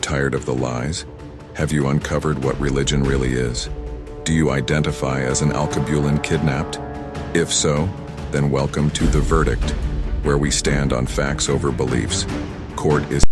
tired of the lies? Have you uncovered what religion really is? Do you identify as an Alkebulan kidnapped? If so, then welcome to The Verdict, where we stand on facts over beliefs. Court is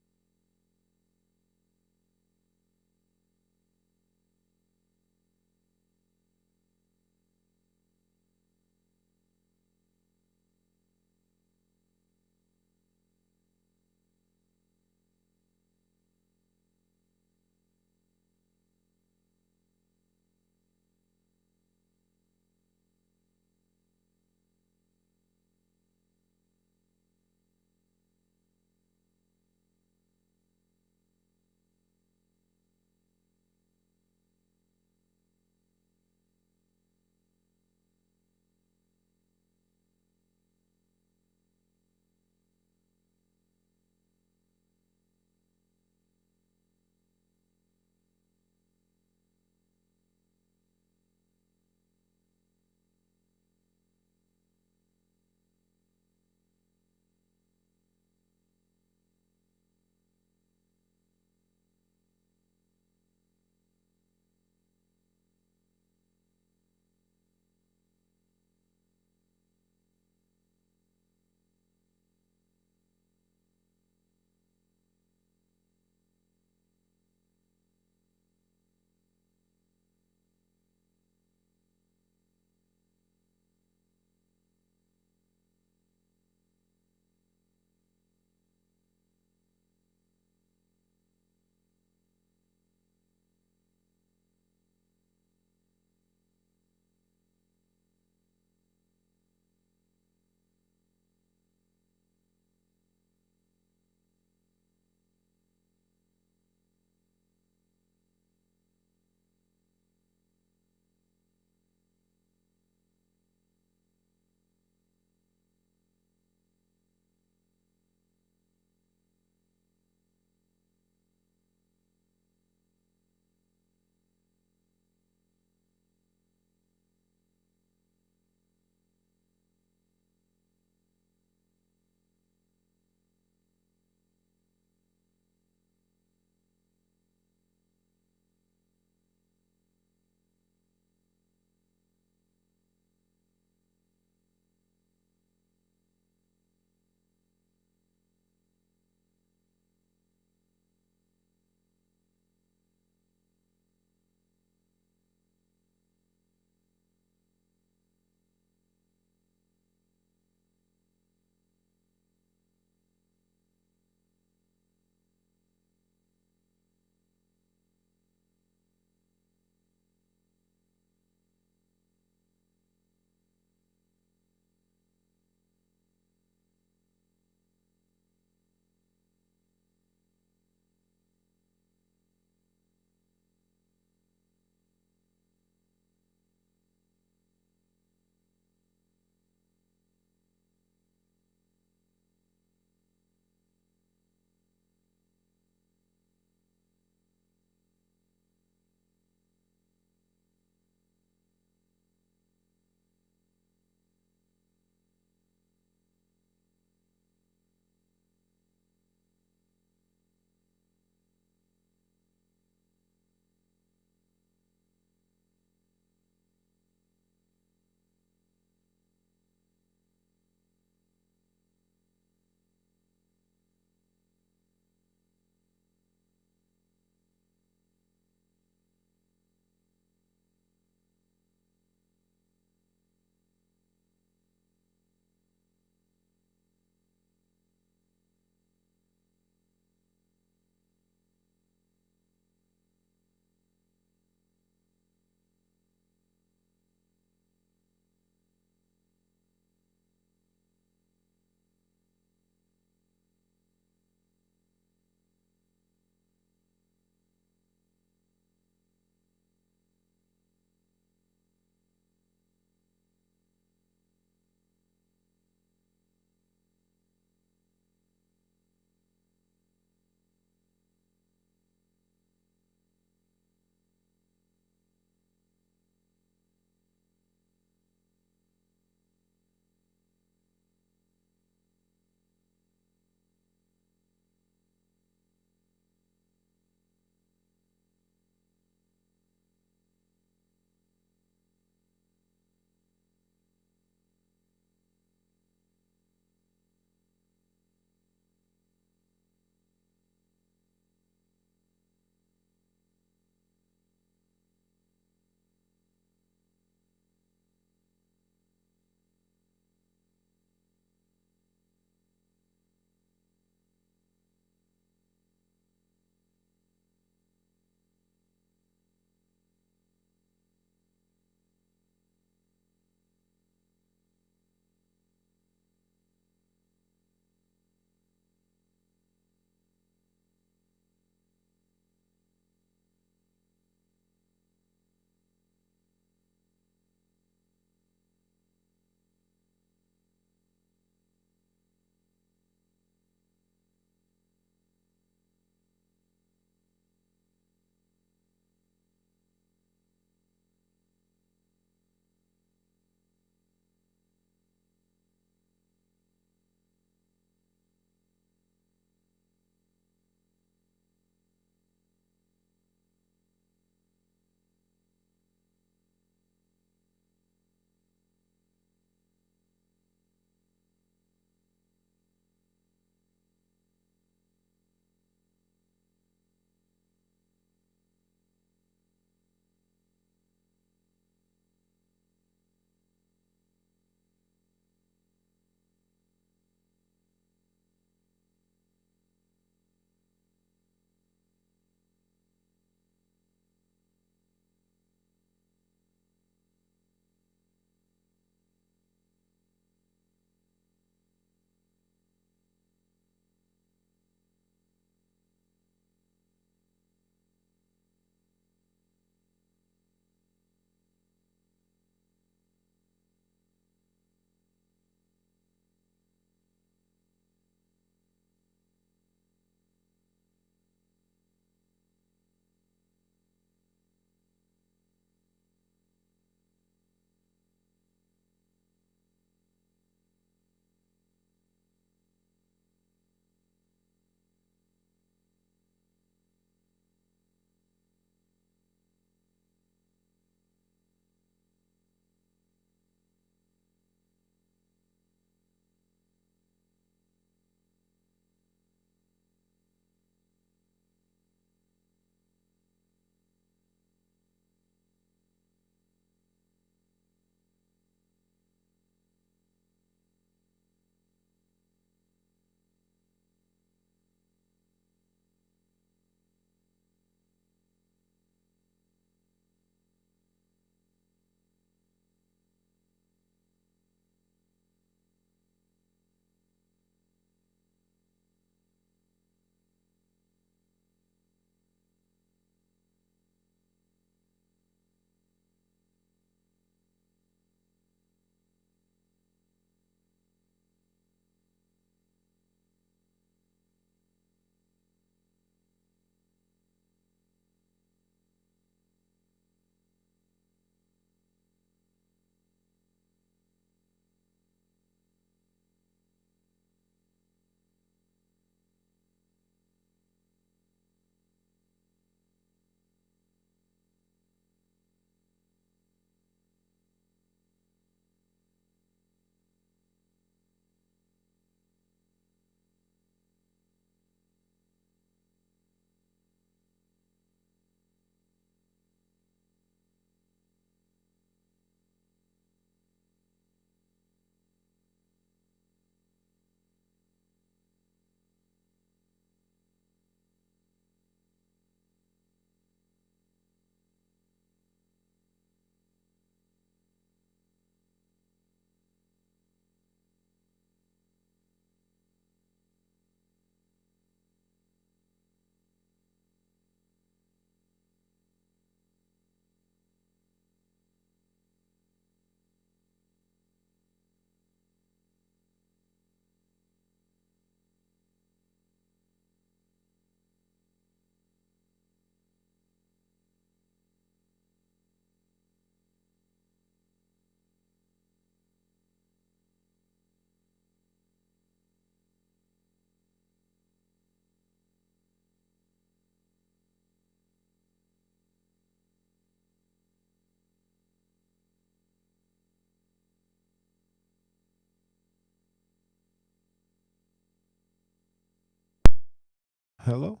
Hello?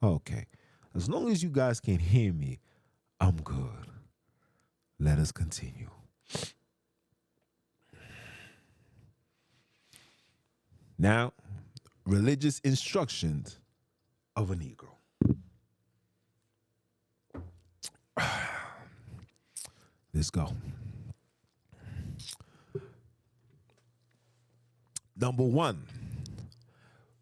Okay. As long as you guys can hear me, I'm good. Let us continue. Now, religious instructions of a Negro. Let's go. Number one,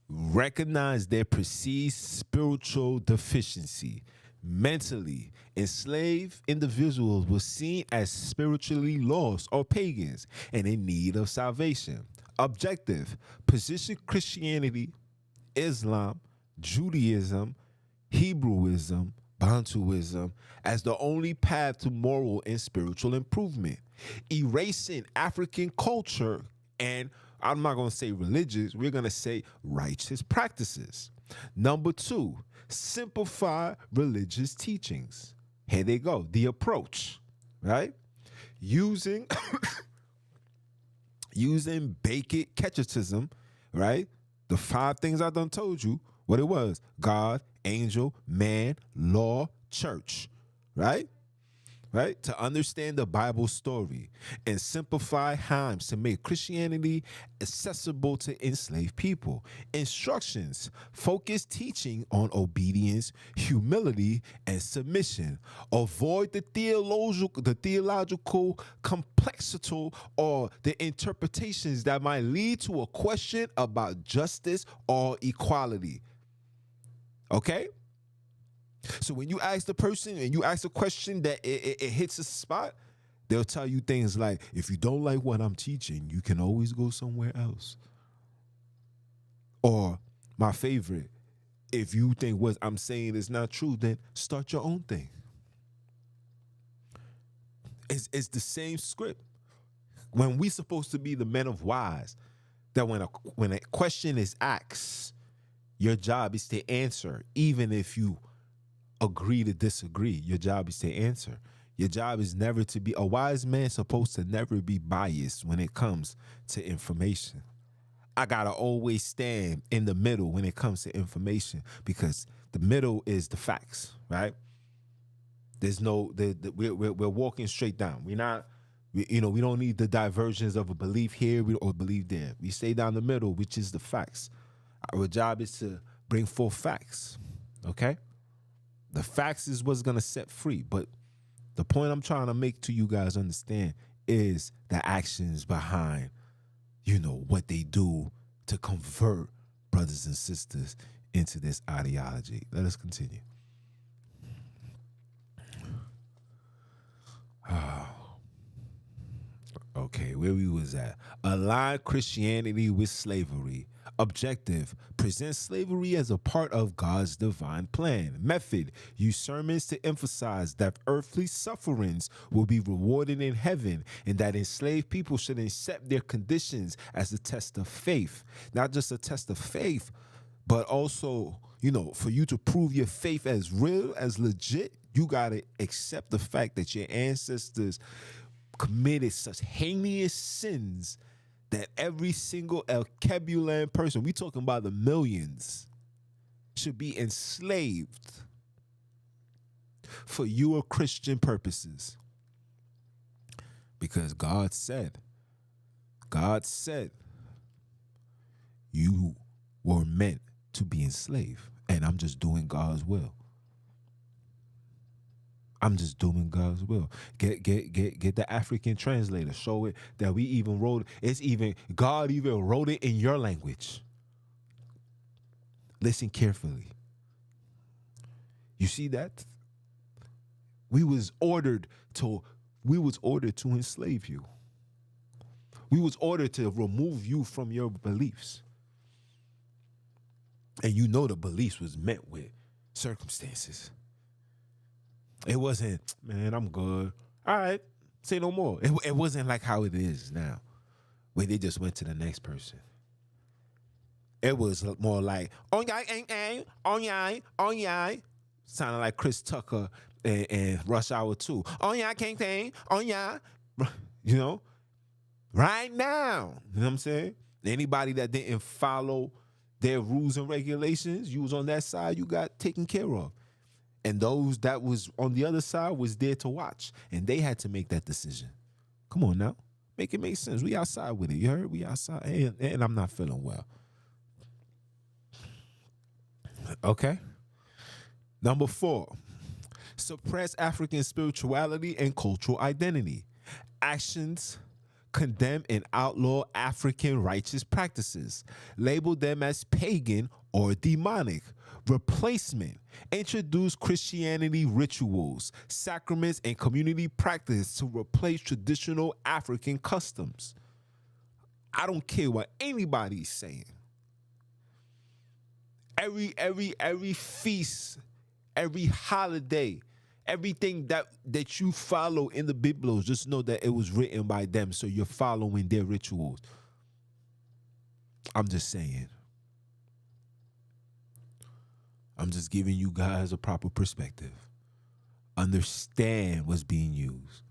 recognize their perceived spiritual deficiency. Mentally enslaved individuals were seen as spiritually lost or pagans and in need of salvation. Objective, position Christianity, Islam, Judaism, Hebrewism, Bantuism as the only path to moral and spiritual improvement. Erasing African culture and, I'm not going to say religious, we're going to say righteous practices. Number two, simplify religious teachings. Here they go. The approach, right? Using basic catechism, right? The 5 things I done told you what it was: God, angel, man, law, church, right? Right? To understand the Bible story and simplify hymns to make Christianity accessible to enslaved people. Instructions, focus teaching on obedience, humility, and submission. Avoid the theological complexity or the interpretations that might lead to a question about justice or equality. Okay? So when you ask the person and you ask a question that it hits a spot, they'll tell you things like, if you don't like what I'm teaching, you can always go somewhere else. Or my favorite, if you think what I'm saying is not true, then start your own thing. It's the same script. When we supposed to be the men of wise, that when a question is asked, your job is to answer, even if you agree to disagree. Your job is to answer. Your job is never to be a wise man. Supposed to never be biased when it comes to information. I gotta always stand in the middle when it comes to information, because the middle is the facts, right? There's no we're walking straight down. We don't need the diversions of a belief here or belief there. We stay down the middle, which is the facts. Our job is to bring forth facts. Okay. The facts is what's going to set free. But the point I'm trying to make to you guys understand is the actions behind, what they do to convert brothers and sisters into this ideology. Let us continue. Okay, where we was at. Align Christianity with slavery. Objective, present slavery as a part of God's divine plan. Method, use sermons to emphasize that earthly sufferings will be rewarded in heaven and that enslaved people should accept their conditions as a test of faith. Not just a test of faith, but also, for you to prove your faith as real, as legit, you got to accept the fact that your ancestors committed such heinous sins that every single Alkebulan person, we talking about the millions, should be enslaved for your Christian purposes. Because God said, you were meant to be enslaved, and I'm just doing God's will. I'm just doing God's will. Get the African translator. Show it that we even wrote it. God even wrote it in your language. Listen carefully. You see that? We was ordered to enslave you. We was ordered to remove you from your beliefs. And the beliefs was met with circumstances. It wasn't, man, I'm good. All right, say no more. It wasn't like how it is now, where they just went to the next person. It was more like, oh yeah. Sounding like Chris Tucker and Rush Hour 2. Oh yeah, can't. Oh yeah. Right now. You know what I'm saying? Anybody that didn't follow their rules and regulations. You was on that side, you got taken care of. And those that was on the other side was there to watch. And they had to make that decision. Come on now. Make it make sense. We outside with it. You heard? We outside. And I'm not feeling well. Okay. Number 4. Suppress African spirituality and cultural identity. Actions condemn and outlaw African righteous practices. Label them as pagan or demonic. Replacement. Introduce Christianity rituals, sacraments, and community practice to replace traditional African customs. I don't care what anybody's saying. Every feast, every holiday, everything that you follow in the Biblos, just know that it was written by them, so you're following their rituals. I'm just saying. I'm just giving you guys a proper perspective. Understand what's being used.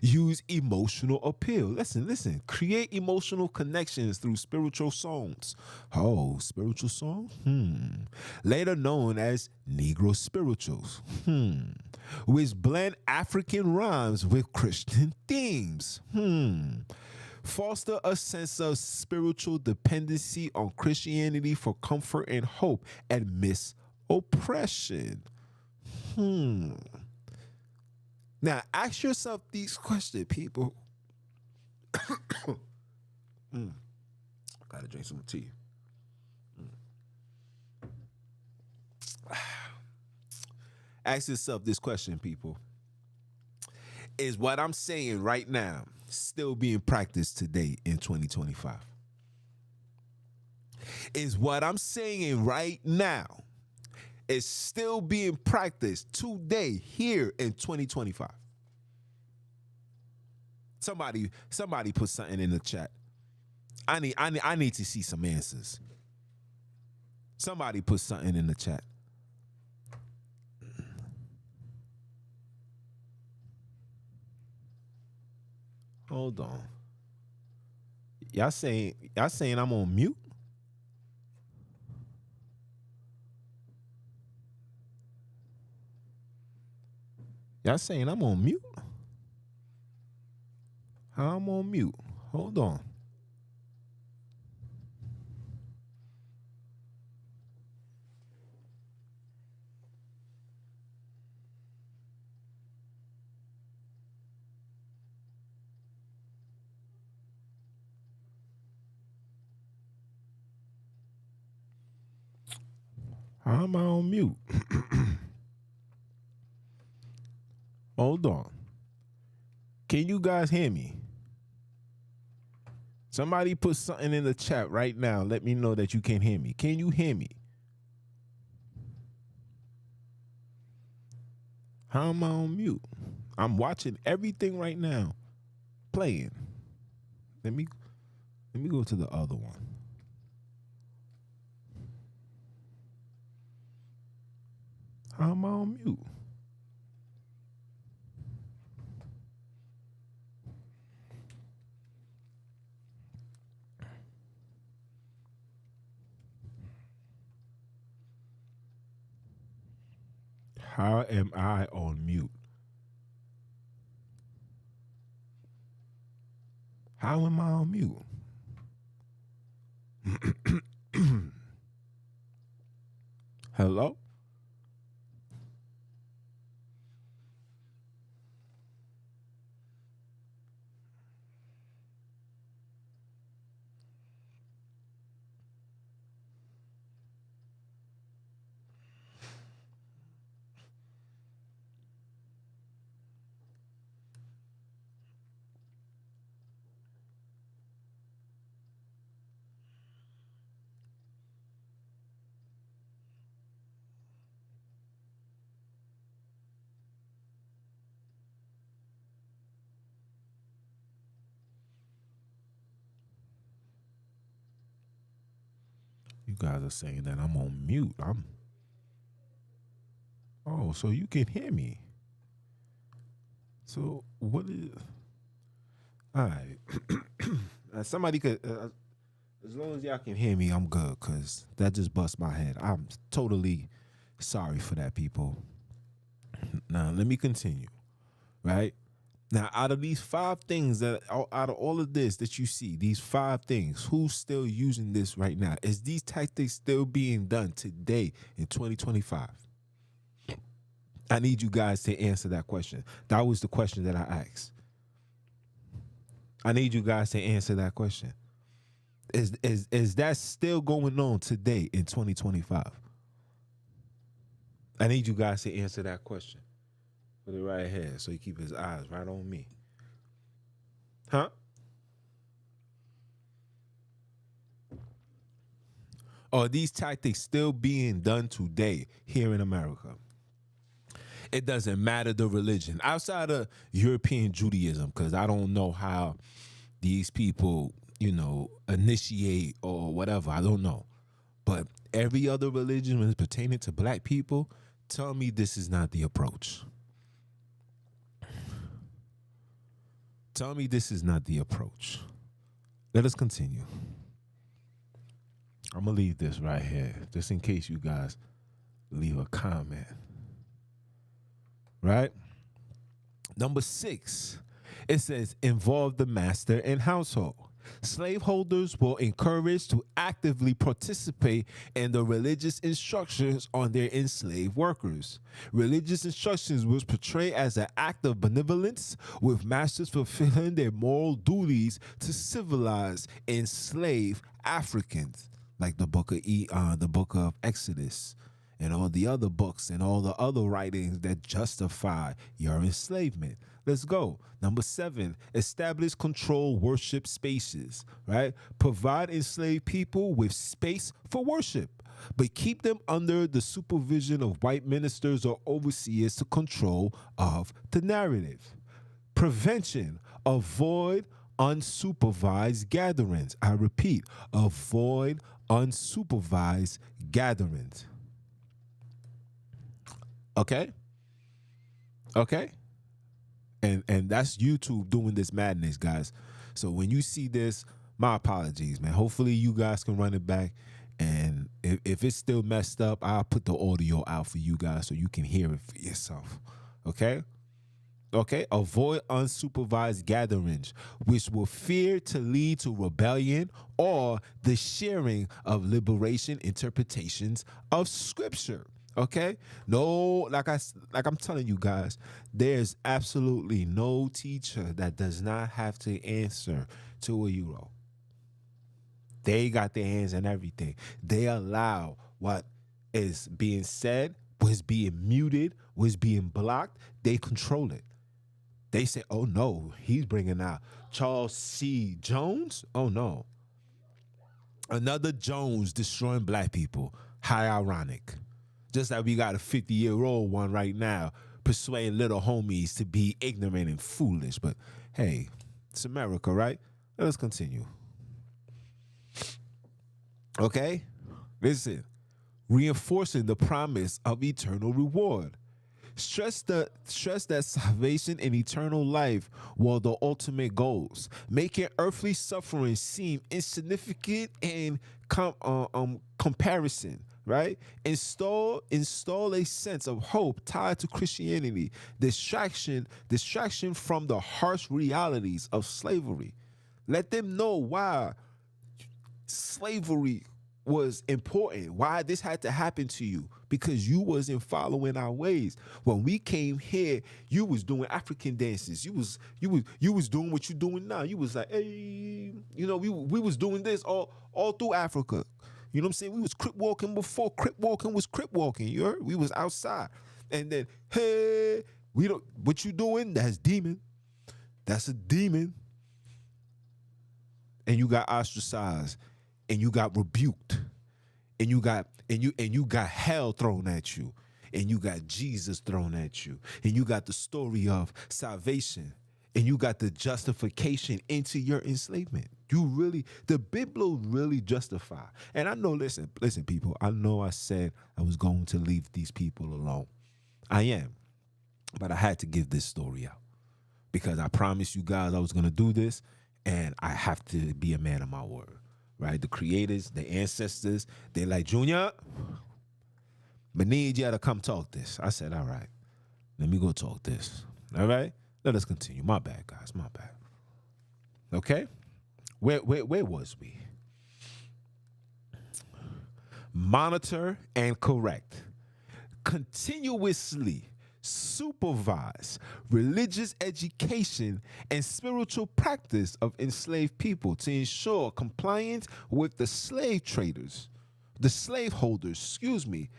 Use emotional appeal. Listen. Create emotional connections through spiritual songs. Oh, spiritual song? Later known as Negro spirituals. Which blend African rhymes with Christian themes. Foster a sense of spiritual dependency on Christianity for comfort and hope amidst oppression. Now, ask yourself these questions, people. Gotta drink some tea. Ask yourself this question, people. Is what I'm saying right now still being practiced today in 2025? Is what I'm saying right now is still being practiced today here in 2025? Somebody put something in the chat. I need to see some answers. Somebody put something in the chat. Hold on. Y'all saying I'm on mute? Y'all saying I'm on mute? How I'm on mute? Hold on. How am I on mute? Hold on. Can you guys hear me? Somebody put something in the chat right now. Let me know that you can hear me. Can you hear me? How am I on mute? I'm watching everything right now playing. Let me go to the other one. How am I on mute? How am I on mute? How am I on mute? Hello? You guys are saying that I'm on mute. Oh, so you can hear me. So what is? All right. Somebody could As long as y'all can hear me, I'm good, because that just bust my head. I'm totally sorry for that, people. Now, let me continue, right? Now, out of these 5 things out of all of this that you see, these 5 things, who's still using this right now? Is these tactics still being done today in 2025? I need you guys to answer that question. That was the question that I asked. I need you guys to answer that question. Is that still going on today in 2025? I need you guys to answer that question. Put it right here so he keep his eyes right on me. Huh? Are these tactics still being done today here in America? It doesn't matter the religion. Outside of European Judaism, because I don't know how these people, initiate or whatever. I don't know. But every other religion when it's pertaining to black people, tell me this is not the approach. Tell me this is not the approach. Let us continue. I'm going to leave this right here, just in case you guys leave a comment. Right? Number 6, it says involve the master and household. Slaveholders were encouraged to actively participate in the religious instructions on their enslaved workers. Religious instructions was portrayed as an act of benevolence, with masters fulfilling their moral duties to civilize enslaved Africans, like the book of Exodus, and all the other books and all the other writings that justify your enslavement. Let's go. Number 7, establish control worship spaces, right? Provide enslaved people with space for worship, but keep them under the supervision of white ministers or overseers to control of the narrative. Prevention, avoid unsupervised gatherings. I repeat, avoid unsupervised gatherings. Okay? And that's YouTube doing this madness, guys. So when you see this, my apologies, man. Hopefully you guys can run it back. And if it's still messed up, I'll put the audio out for you guys so you can hear it for yourself. Okay? Avoid unsupervised gatherings, which will fear to lead to rebellion or the sharing of liberation interpretations of scripture. Okay? No, like I'm telling you guys, there's absolutely no teacher that does not have to answer to a euro. They got their hands in everything. They allow what is being said, what's being muted, what's being blocked. They control it. They say, oh no, he's bringing out Charles C. Jones. Oh no. Another Jones destroying black people. How ironic. Just like we got a 50-year-old one right now persuading little homies to be ignorant and foolish. But hey, it's America, right? Let us continue. Okay? Listen. Reinforcing the promise of eternal reward. Stress that salvation and eternal life were the ultimate goals, making earthly suffering seem insignificant in comparison. Right? Install a sense of hope tied to Christianity. Distraction from the harsh realities of slavery. Let them know why slavery was important, why this had to happen to you, because you wasn't following our ways. When we came here, you was doing African dances. You was doing what you doing now. You was like, hey, we was doing this all through Africa. You know what I'm saying? We was crip walking before crip walking was crip walking. You heard? We was outside. And then, hey, what you doing? That's demon. That's a demon. And you got ostracized. And you got rebuked. And you got hell thrown at you. And you got Jesus thrown at you. And you got the story of salvation. And you got the justification into your enslavement. The Bible really justify. And I know, listen, people, I know I said I was going to leave these people alone. I am. But I had to give this story out. Because I promised you guys I was going to do this. And I have to be a man of my word. right? The creators, the ancestors, they like, Junior, I need you to come talk this. I said, all right, let me go talk this. All right, let us continue. My bad, guys, my bad. Okay, where was we? Monitor and correct. Continuously supervise religious education and spiritual practice of enslaved people to ensure compliance with the slave traders, the slaveholders, to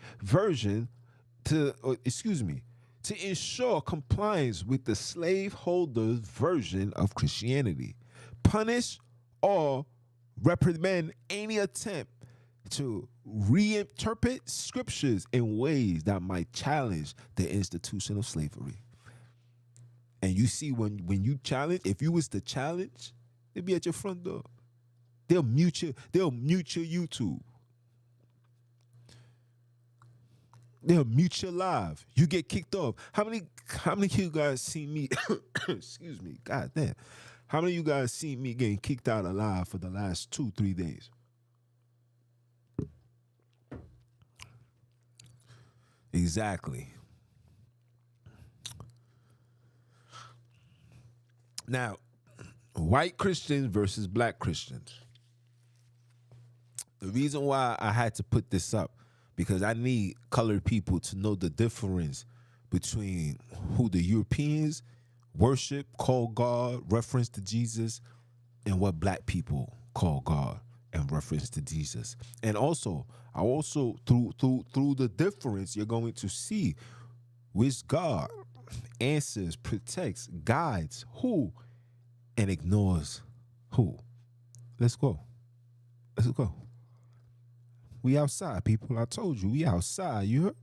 ensure compliance with the slaveholders' version of Christianity. Punish or reprimand any attempt to reinterpret scriptures in ways that might challenge the institution of slavery. And you see, when you challenge, if you was to challenge, they'd be at your front door. They'll mute your YouTube. They'll mute your live. You get kicked off. How many of you guys see me? Excuse me. God damn. How many of you guys see me getting kicked out of live for the last 2-3 days? Exactly. Now, white Christians versus black Christians. The reason why I had to put this up, because I need colored people to know the difference between who the Europeans worship, call God, reference to Jesus, and what black people call God and reference to Jesus. And also, through the difference, you're going to see which God answers, protects, guides who, and ignores who. Let's go. We outside, people. I told you, we outside. You heard?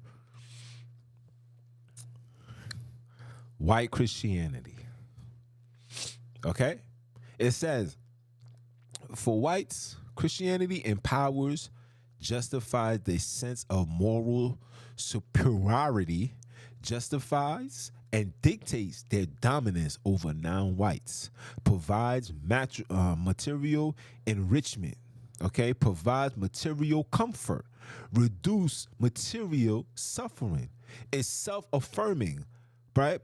White Christianity. Okay? It says, for whites, Christianity empowers, justifies the sense of moral superiority, justifies and dictates their dominance over non-whites, provides material enrichment, okay, provides material comfort, reduce material suffering, is self-affirming, right,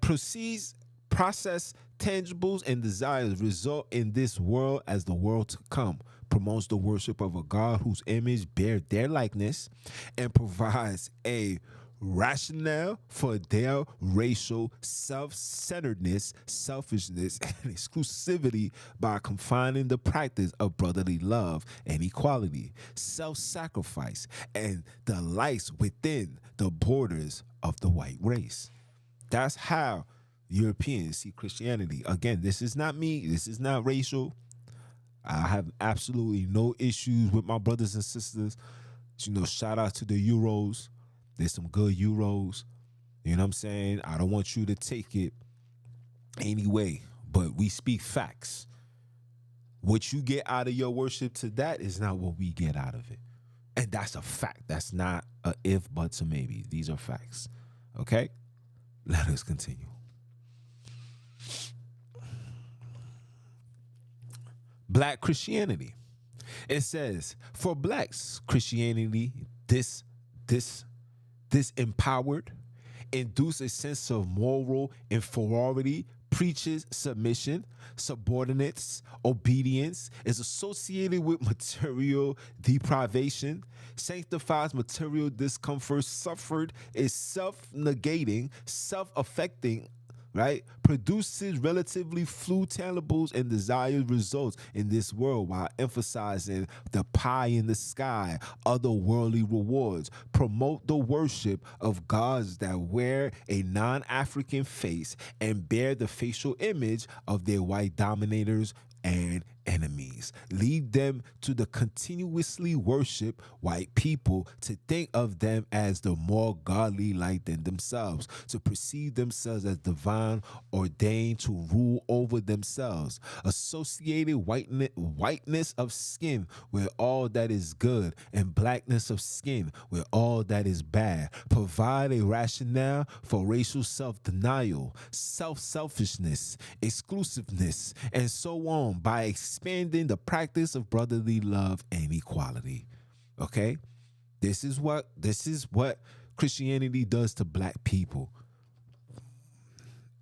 process tangibles and desires result in this world as the world to come, promotes the worship of a God whose image bears their likeness, and provides a rationale for their racial self-centeredness, selfishness, and exclusivity by confining the practice of brotherly love and equality, self-sacrifice, and delights within the borders of the white race. That's how Europeans see Christianity. Again, this is not me. This is not racial. I have absolutely no issues with my brothers and sisters. You know, shout out to the Euros. There's some good Euros. You know what I'm saying? I don't want you to take it anyway, but we speak facts. What you get out of your worship to that is not what we get out of it. And that's a fact. That's not a if, buts, or maybe. These are facts. Okay? Let us continue. Black Christianity. It says, for blacks, Christianity, this empowered, induce a sense of moral inferiority, preaches submission, subordinates, obedience, is associated with material deprivation, sanctifies material discomfort suffered, is self-negating, self-affecting, right? Produces relatively few tangibles and desired results in this world while emphasizing the pie in the sky, otherworldly rewards. Promote the worship of gods that wear a non-African face and bear the facial image of their white dominators and enemies. Lead them to the continuously worship white people, to think of them as the more godly light than themselves, to perceive themselves as divine, ordained to rule over themselves. Associated whiteness of skin with all that is good, and blackness of skin with all that is bad. Provide a rationale for racial self-denial, self-selfishness, exclusiveness, and so on. by expanding the practice of brotherly love and equality. Okay? This is what Christianity does to black people.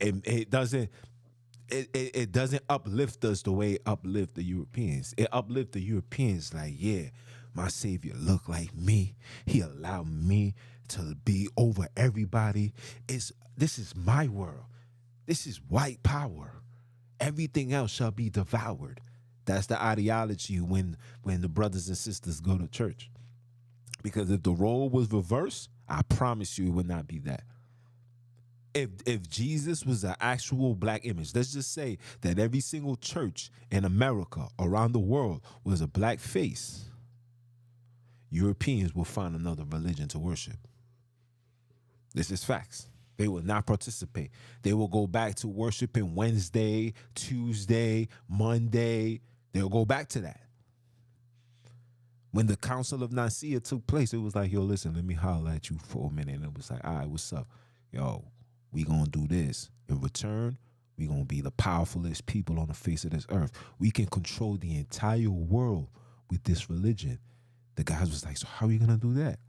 It doesn't uplift us the way it uplift the Europeans. It uplift the Europeans like, yeah, my Savior looked like me. He allowed me to be over everybody. This is my world. This is white power. Everything else shall be devoured. That's the ideology when the brothers and sisters go to church. Because if the role was reversed, I promise you it would not be that. If Jesus was an actual black image, let's just say that every single church in America, around the world, was a black face, Europeans will find another religion to worship. This is facts. They will not participate. They will go back to worshiping Wednesday, Tuesday, Monday. They'll go back to that. When the Council of Nicaea took place, it was like, yo, listen, let me holler at you for a minute. And it was like, all right, what's up? Yo, we gonna do this. In return, we gonna be the powerfulest people on the face of this earth. We can control the entire world with this religion. The guys was like, so how are we gonna do that?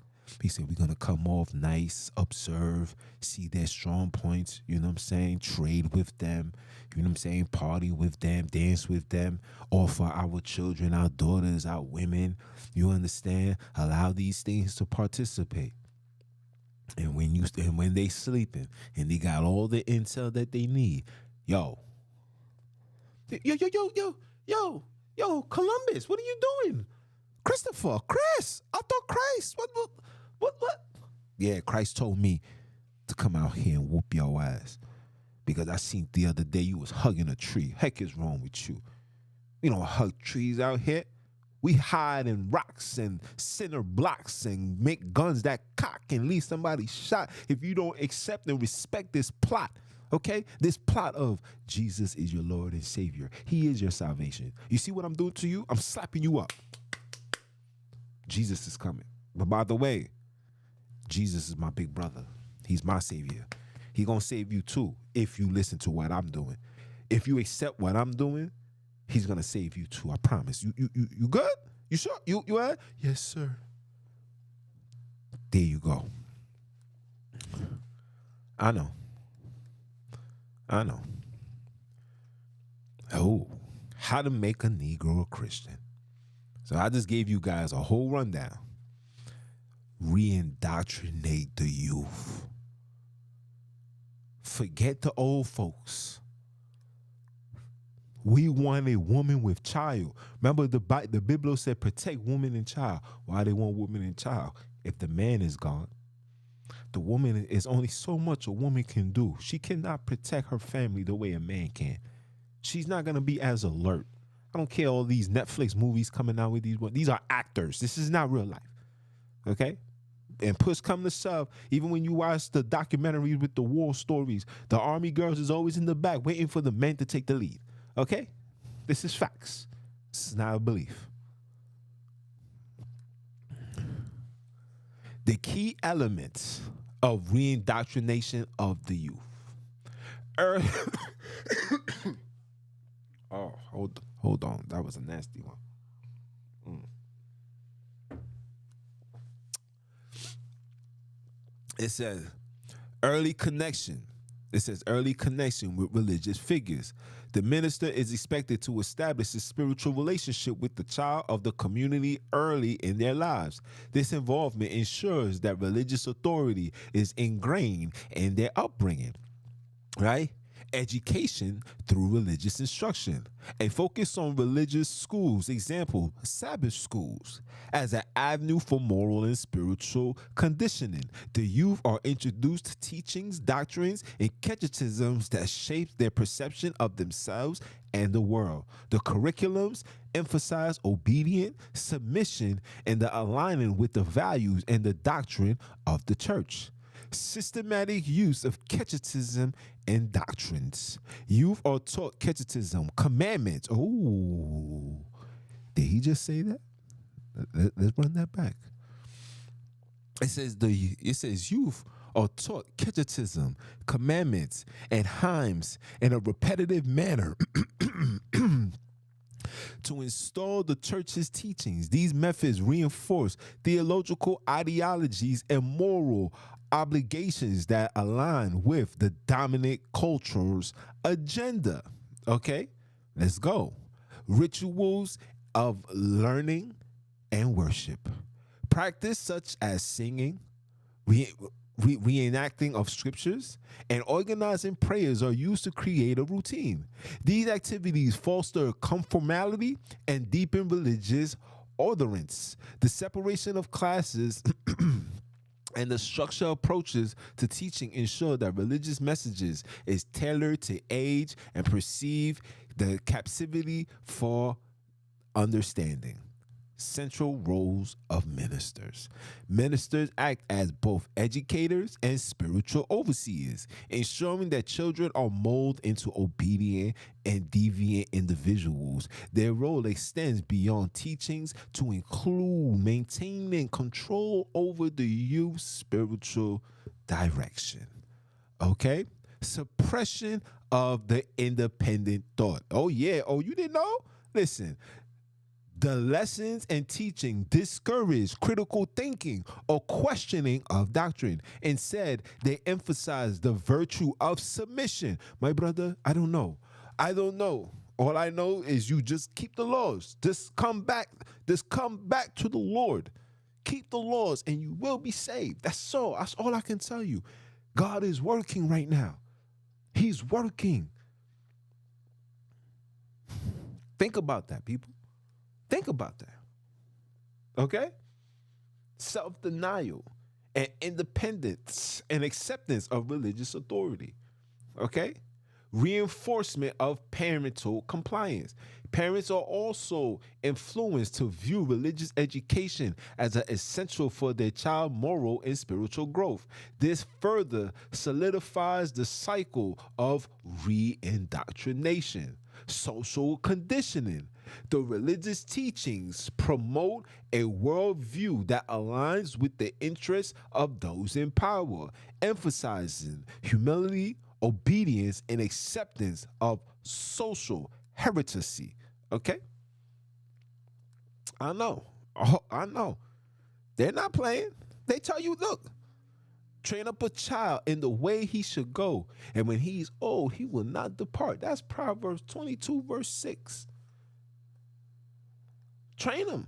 He said, we're gonna come off nice, observe, see their strong points, you know what I'm saying? Trade with them, you know what I'm saying? Party with them, dance with them, offer our children, our daughters, our women, you understand? Allow these things to participate. And when they sleeping and they got all the intel that they need, yo, Columbus, what are you doing? Christopher, Chris, I thought Christ, what? Yeah, Christ told me to come out here and whoop your ass because I seen the other day you was hugging a tree. Heck is wrong with you? We don't hug trees out here. We hide in rocks and cinder blocks and make guns that cock and leave somebody shot if you don't accept and respect this plot, okay? This plot of Jesus is your Lord and Savior. He is your salvation. You see what I'm doing to you? I'm slapping you up. Jesus is coming. But by the way, Jesus is my big brother. He's my Savior. He gonna save you too if you listen to what I'm doing. If you accept what I'm doing, He's gonna save you too. I promise. You good? You sure? You are? Yes, sir. There you go. I know. Oh, how to make a Negro a Christian. So I just gave you guys a whole rundown. Re-indoctrinate the youth. Forget the old folks. We want a woman with child. Remember the Bible said protect woman and child. Why they want woman and child? If the man is gone, the woman is only so much a woman can do. She cannot protect her family the way a man can. She's not going to be as alert. I don't care all these Netflix movies coming out with these. These are actors. This is not real life. Okay? And push come to shove, even when you watch the documentaries with the war stories, the army girls is always in the back waiting for the men to take the lead. Okay? This is facts. This is not a belief. The key elements of re-indoctrination of the youth. Oh, hold on. That was a nasty one. It says early connection. It says early connection with religious figures. The minister is expected to establish a spiritual relationship with the child of the community early in their lives. This involvement ensures that religious authority is ingrained in their upbringing, right? Education through religious instruction. A focus on religious schools, example, Sabbath schools, as an avenue for moral and spiritual conditioning. The youth are introduced to teachings, doctrines, and catechisms that shape their perception of themselves and the world. The curriculums emphasize obedience, submission, and the aligning with the values and the doctrine of the church. Systematic use of catechism and doctrines. Youth are taught catechism, commandments. Oh, did he just say that? Let's run that back. It says youth are taught catechism, commandments, and hymns in a repetitive manner to install the church's teachings. These methods reinforce theological ideologies and moral obligations that align with the dominant culture's agenda. Okay, let's go. Rituals of learning and worship. Practice such as singing, reenacting of scriptures, and organizing prayers are used to create a routine. These activities foster conformality and deepen religious orderance. The separation of classes and the structure approaches to teaching ensure that religious messages is tailored to age and perceive the capacity for understanding. Central roles of ministers. Ministers act as both educators and spiritual overseers, ensuring that children are molded into obedient and deviant individuals. Their role extends beyond teachings to include maintaining control over the youth's spiritual direction. Okay? Suppression of the independent thought. Oh, yeah. Oh, you didn't know? Listen. The lessons and teaching discourage critical thinking or questioning of doctrine. Instead, they emphasize the virtue of submission. My brother, I don't know. All I know is you just keep the laws. Just come back to the Lord. Keep the laws and you will be saved. That's all. That's all I can tell you. God is working right now. He's working. Think about that, people. Think about that. Okay? Self-denial and independence and acceptance of religious authority. Okay? Reinforcement of parental compliance. Parents are also influenced to view religious education as an essential for their child's moral and spiritual growth. This further solidifies the cycle of re-indoctrination. Social conditioning. The religious teachings promote a worldview that aligns with the interests of those in power, emphasizing humility, obedience, and acceptance of social heresy. Okay? I know. Oh, I know. They're not playing. They tell you, look, train up a child in the way he should go, and when he's old, he will not depart. That's Proverbs 22, verse 6. Train them.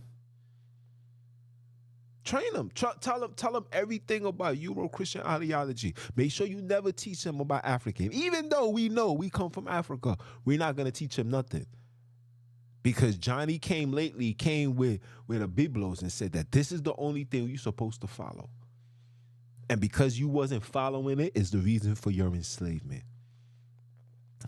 Train them. Tell them everything about Euro-Christian ideology. Make sure you never teach them about African. Even though we know we come from Africa, we're not going to teach them nothing. Because Johnny came with a biblos and said that this is the only thing you're supposed to follow. And because you wasn't following it is the reason for your enslavement.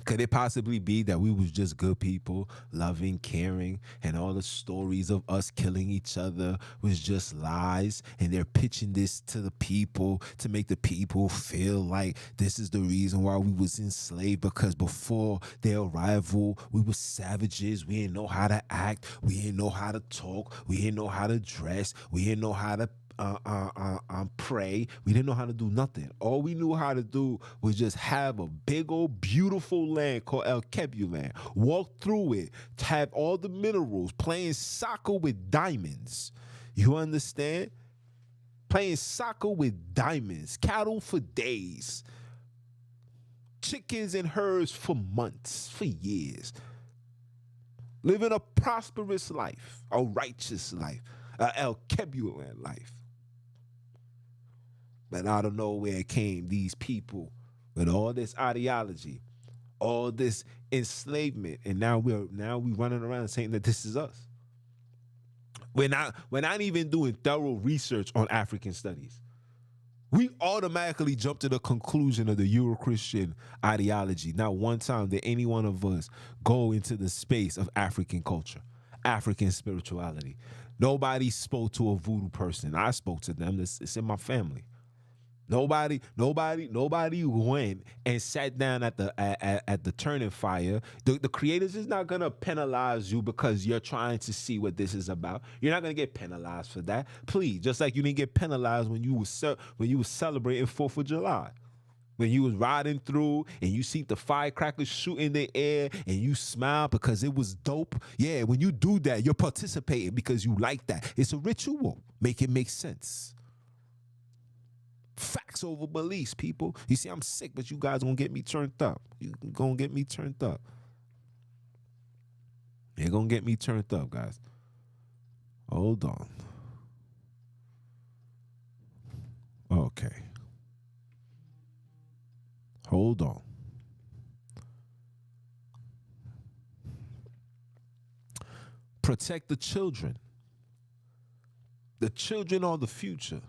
Could it possibly be that we was just good people, loving, caring, and all the stories of us killing each other was just lies, and they're pitching this to the people to make the people feel like this is the reason why we was enslaved, because before their arrival, we were savages. We didn't know how to act. We didn't know how to talk. We didn't know how to dress. We didn't know how to pray. We didn't know how to do nothing. All we knew how to do was just have a big old beautiful land called El Kebulan, walk through it, have all the minerals, playing soccer with diamonds. You understand? Playing soccer with diamonds, cattle for days, chickens and herds for months, for years, living a prosperous life, a righteous life, a El Kebulan life. But out of nowhere came these people with all this ideology, all this enslavement, and now we running around saying that this is us. We're not even doing thorough research on African studies. We automatically jump to the conclusion of the Euro-Christian ideology. Not one time did any one of us go into the space of African culture, African spirituality. Nobody spoke to a voodoo person. I spoke to them. It's in my family. Nobody went and sat down at the turning fire. The creators is not gonna penalize you because you're trying to see what this is about. You're not gonna get penalized for that. Please, just like you didn't get penalized when you were celebrating 4th of July. When you was riding through and you see the firecrackers shoot in the air and you smile because it was dope. Yeah, when you do that, you're participating because you like that. It's a ritual. Make it make sense. Facts over beliefs, people. You see, I'm sick, but you guys gonna get me turned up. You gonna get me turned up. You're gonna get me turned up, guys. Hold on. Okay. Hold on. Protect the children. The children are the future.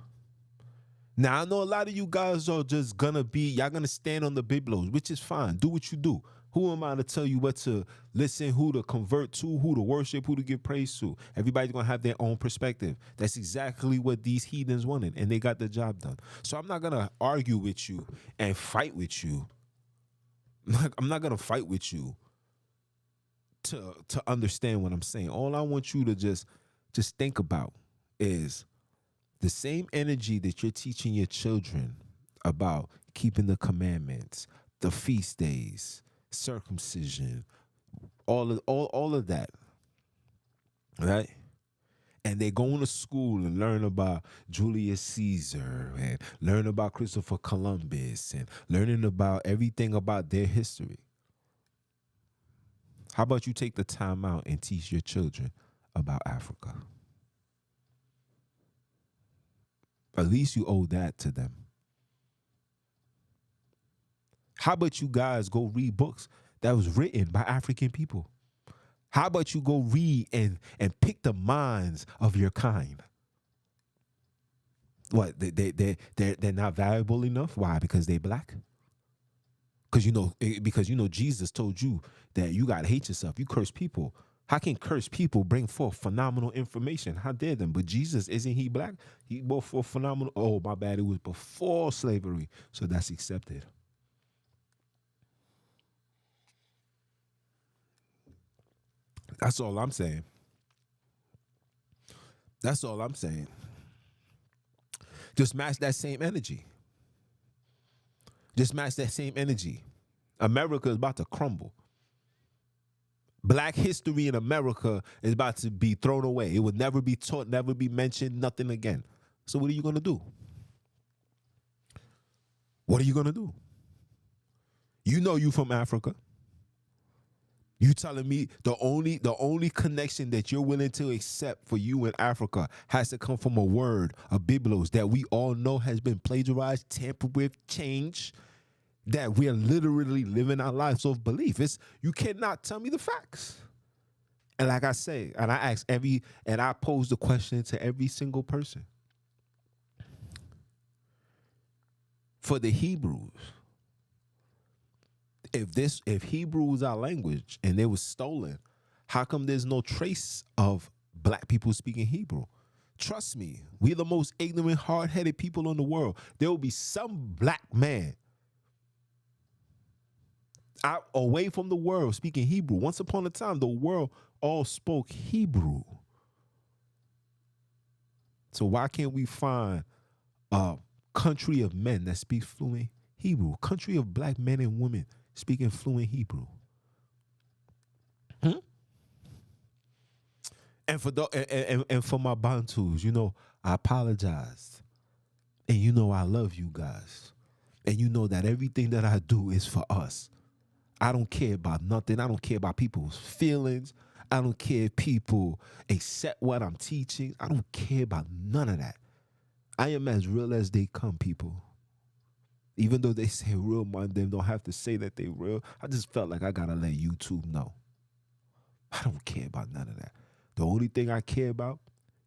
Now, I know a lot of you guys are just y'all gonna stand on the biblos, which is fine. Do what you do. Who am I to tell you what to listen, who to convert to, who to worship, who to give praise to? Everybody's gonna have their own perspective. That's exactly what these heathens wanted, and they got the job done. So I'm not gonna argue with you and fight with you. I'm not gonna fight with you to understand what I'm saying. All I want you to just think about is the same energy that you're teaching your children about keeping the commandments, the feast days, circumcision, all of that, right? And they're going to school and learn about Julius Caesar and learn about Christopher Columbus and learning about everything about their history. How about you take the time out and teach your children about Africa? At least you owe that to them. How about you guys go read books that was written by African people? How about you go read and pick the minds of your kind? What, they're not valuable enough? Why? Because they black? Because you know Jesus told you that you gotta hate yourself. You curse people. How can cursed people bring forth phenomenal information? How dare them? But Jesus, isn't he black? He brought forth phenomenal. Oh, my bad. It was before slavery. So that's accepted. That's all I'm saying. That's all I'm saying. Just match that same energy. Just match that same energy. America is about to crumble. Black history in America is about to be thrown away. It would never be taught, never be mentioned, nothing again. So what are you going to do? What are you going to do? You know you from Africa. You telling me the only connection that you're willing to accept for you in Africa has to come from a word, a biblos, that we all know has been plagiarized, tampered with, changed, that we are literally living our lives of belief. You cannot tell me the facts. And like I say, and I pose the question to every single person. For the Hebrews, if Hebrew was our language and it was stolen, how come there's no trace of black people speaking Hebrew? Trust me, we're the most ignorant, hard-headed people in the world. There will be some black man out away from the world speaking Hebrew. Once upon a time, the world all spoke Hebrew. So why can't we find a country of men that speak fluent Hebrew? Country of black men and women speaking fluent Hebrew. And for my Bantus, I apologize. And I love you guys. And you know that everything that I do is for us. I don't care about nothing. I don't care about people's feelings. I don't care if people accept what I'm teaching. I don't care about none of that. I am as real as they come, people. Even though they say real, them don't have to say that they real. I just felt like I gotta let YouTube know. I don't care about none of that. The only thing I care about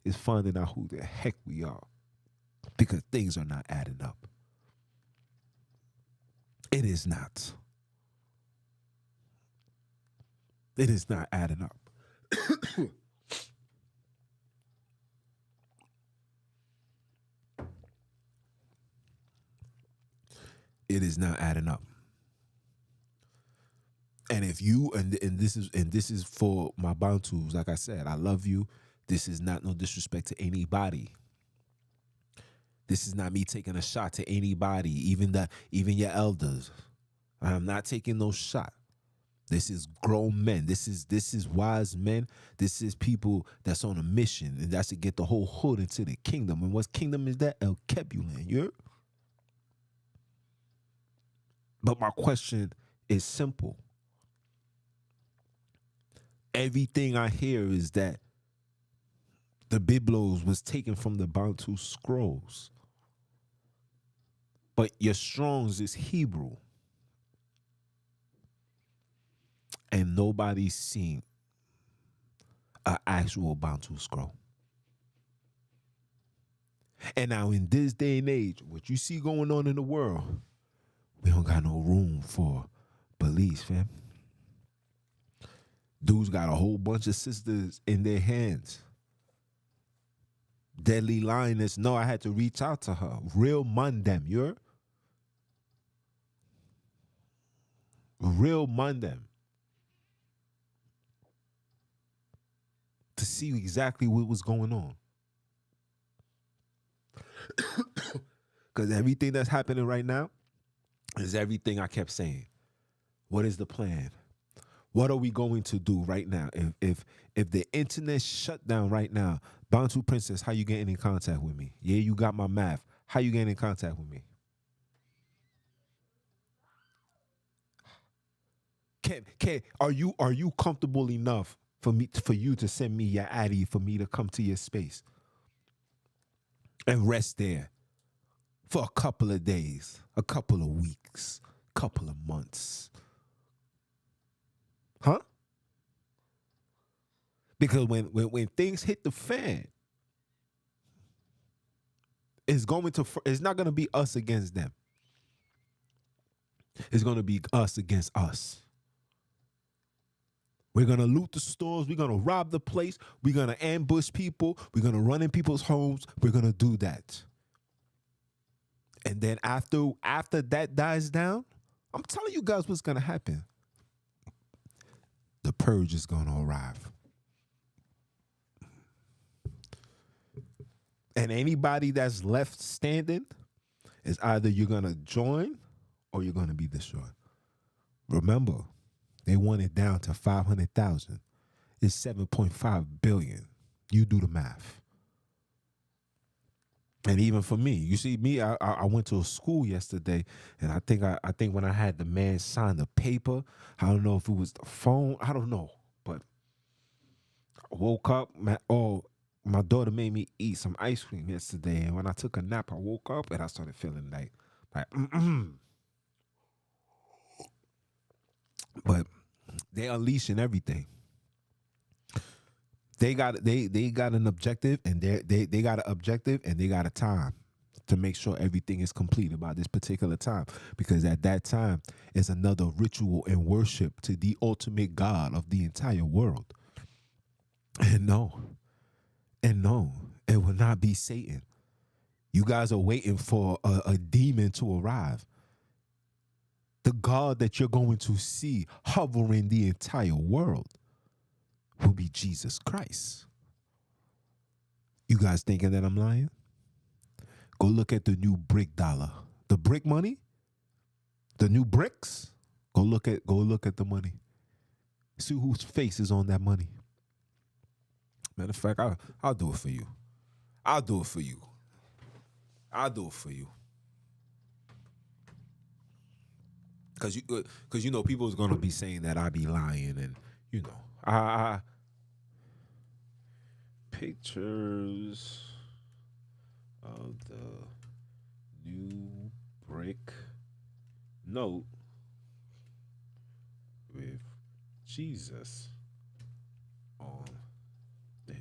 is finding out who the heck we are. Because things are not adding up. It is not. It is not adding up. It is not adding up. And if you and this is for my Bantus, like I said, I love you. This is not no disrespect to anybody. This is not me taking a shot to anybody, even your elders. I'm not taking no shot. This is grown men. This is wise men. This is people that's on a mission, and that's to get the whole hood into the kingdom. And what kingdom is that? El Kebulan. You heard? But my question is simple. Everything I hear is that the Biblos was taken from the Bantu scrolls. But your Strong's is Hebrew. And nobody's seen an actual Bantu scroll. And now in this day and age, what you see going on in the world, we don't got no room for police, fam. Dudes got a whole bunch of sisters in their hands. Deadly lioness. No, I had to reach out to her. Real Mandem, you heard? Real Mandem. To see exactly what was going on. Because everything that's happening right now is everything I kept saying. What is the plan? What are we going to do right now? If the internet shut down right now, Bantu Princess, how you getting in contact with me? Yeah, you got my math. How you getting in contact with me? Are you comfortable enough for you to send me your addy for me to come to your space and rest there for a couple of days, a couple of weeks, couple of months? Huh? Because when things hit the fan, it's not going to be us against them. It's going to be us against us. We're going to loot the stores. We're going to rob the place. We're going to ambush people. We're going to run in people's homes. We're going to do that. And then after that dies down, I'm telling you guys what's going to happen. The purge is going to arrive. And anybody that's left standing is either you're going to join or you're going to be destroyed. Remember, they want it down to 500,000. It's 7.5 billion. You do the math. And even for me, you see me, I went to a school yesterday, and I think when I had the man sign the paper, I don't know if it was the phone, I don't know, but I woke up, my daughter made me eat some ice cream yesterday, and when I took a nap, I woke up and I started feeling like But they're unleashing everything. They got an objective, and they got an objective, and they got a time to make sure everything is completed by this particular time. Because at that time is another ritual and worship to the ultimate God of the entire world. And no, it will not be Satan. You guys are waiting for a demon to arrive. The God that you're going to see hovering the entire world will be Jesus Christ. You guys thinking that I'm lying? Go look at the new brick dollar. The brick money? The new bricks? Go look at the money. See whose face is on that money. Matter of fact, I'll do it for you. I'll do it for you. Because you know people's gonna be saying that I be lying, and you know I pictures of the new brick note with Jesus on it.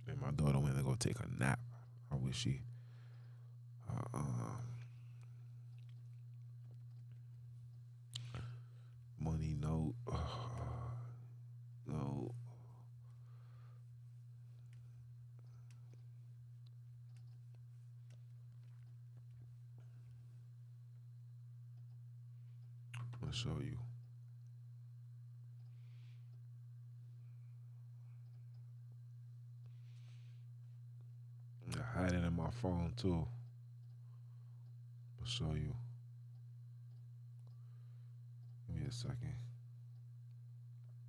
And my daughter went to go take a nap. I wish she. Money note. No. I'll show you. I hide it in my phone too. I'll show you. Give me a second.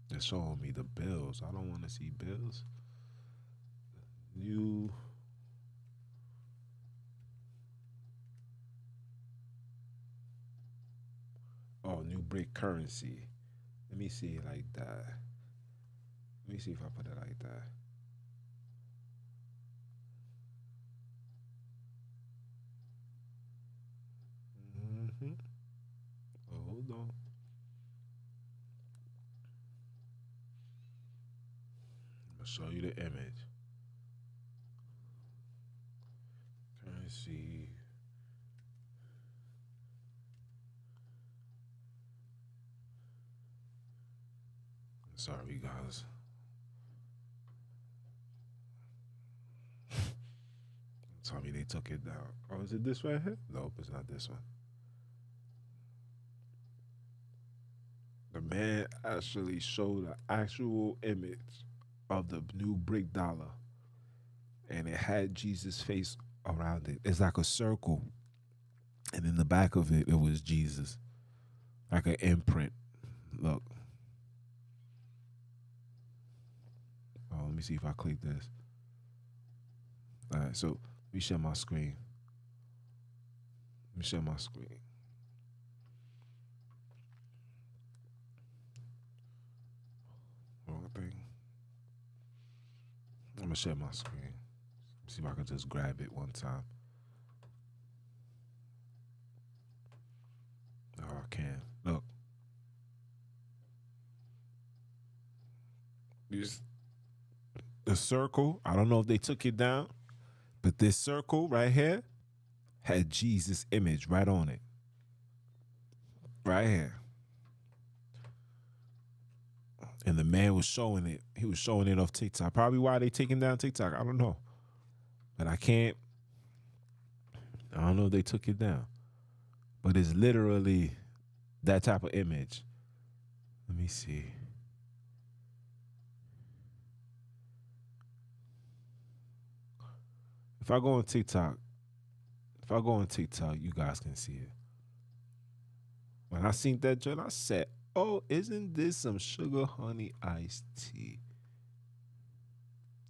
They're showing me the bills. I don't want to see bills. New. Oh, new break currency. Let me see it like that. Let me see if I put it like that. Oh, hold on. I'm gonna show you the image. Currency. Sorry, guys. Tell me they took it down. Oh, is it this right here? Nope, it's not this one. The man actually showed an actual image of the new brick dollar, and it had Jesus' face around it. It's like a circle, and in the back of it, it was Jesus, like an imprint. Look. Oh, let me see if I click this. All right, so let me share my screen. Let me share my screen. Wrong thing. I'm gonna share my screen. See if I can just grab it one time. Oh, I can. Look. The circle, I don't know if they took it down, but this circle right here had Jesus' image right on it. Right here. And the man was showing it. He was showing it off TikTok. Probably why they taking down TikTok. I don't know. But I don't know if they took it down. But it's literally that type of image. Let me see. If I go on TikTok, you guys can see it. When I seen that joint, I said, oh, isn't this some sugar honey iced tea?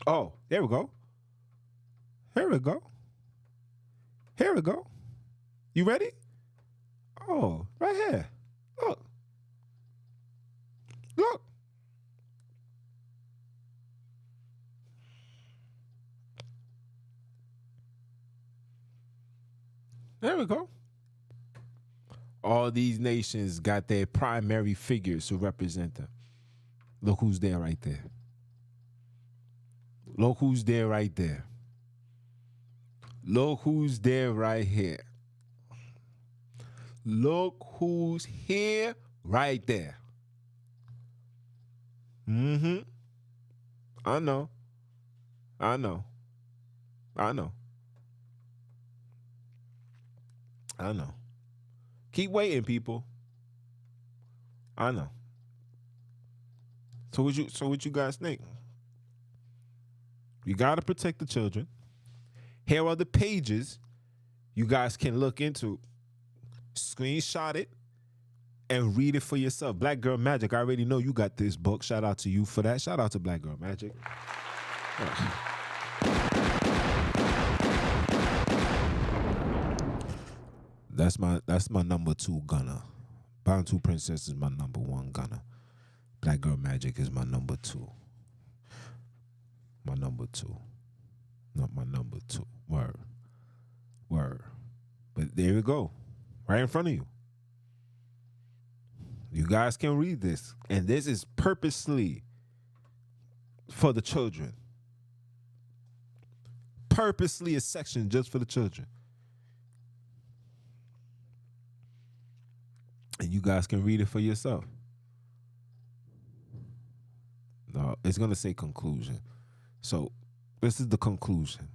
Oh, there we go. Here we go. Here we go. You ready? Oh, right here. Look. Look. There we go. All these nations got their primary figures who represent them. Look who's there right there. Look who's there right there. Look who's there right here. Look who's here right there. Mm-hmm. I know. I know. I know. I know. Keep waiting, people. I know. So what you guys think? You gotta protect the children. Here are the pages you guys can look into. Screenshot it and read it for yourself. Black Girl Magic, I already know you got this book. Shout out to you for that. Shout out to Black Girl Magic. That's my number 2 gunner. Bound 2 Princess is my number 1 gunner. Black Girl Magic is my number 2. My number 2. Not my number 2. Word. Word. But there we go. Right in front of you. You guys can read this. And this is purposely for the children. Purposely a section just for the children. And you guys can read it for yourself. No, it's going to say conclusion. So this is the conclusion.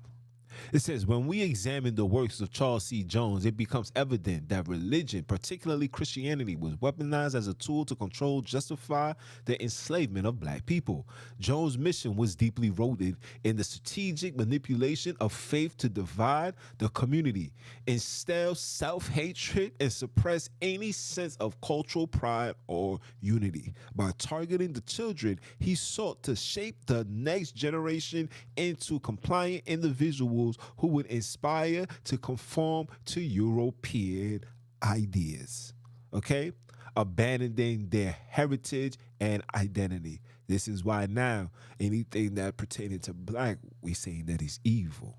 It says, when we examine the works of Charles C. Jones, it becomes evident that religion, particularly Christianity, was weaponized as a tool to control, justify the enslavement of black people. Jones' mission was deeply rooted in the strategic manipulation of faith to divide the community, instill self-hatred, and suppress any sense of cultural pride or unity. By targeting the children, he sought to shape the next generation into compliant individuals who would inspire to conform to European ideas. Okay? Abandoning their heritage and identity. This is why now anything that pertaining to black, we saying that is evil.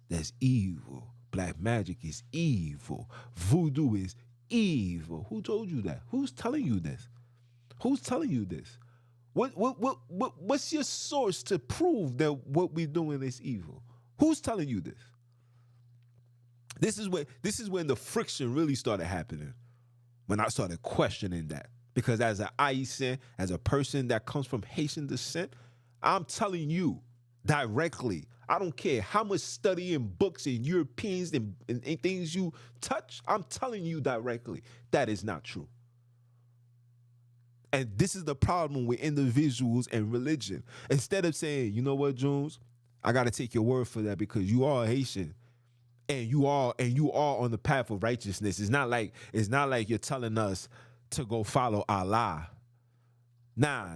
That's evil. Black magic is evil. Voodoo is evil. Who told you that? Who's telling you this? Who's telling you this? What's your source to prove that what we're doing is evil? Who's telling you this? This is when the friction really started happening. When I started questioning that. Because as an Haitian, as a person that comes from Haitian descent, I'm telling you directly, I don't care how much studying books and Europeans and things you touch, I'm telling you directly, that is not true. And this is the problem with individuals and religion. Instead of saying, you know what, Jones, I got to take your word for that because you are Haitian and you are on the path of righteousness. It's not like you're telling us to go follow Allah. Nah,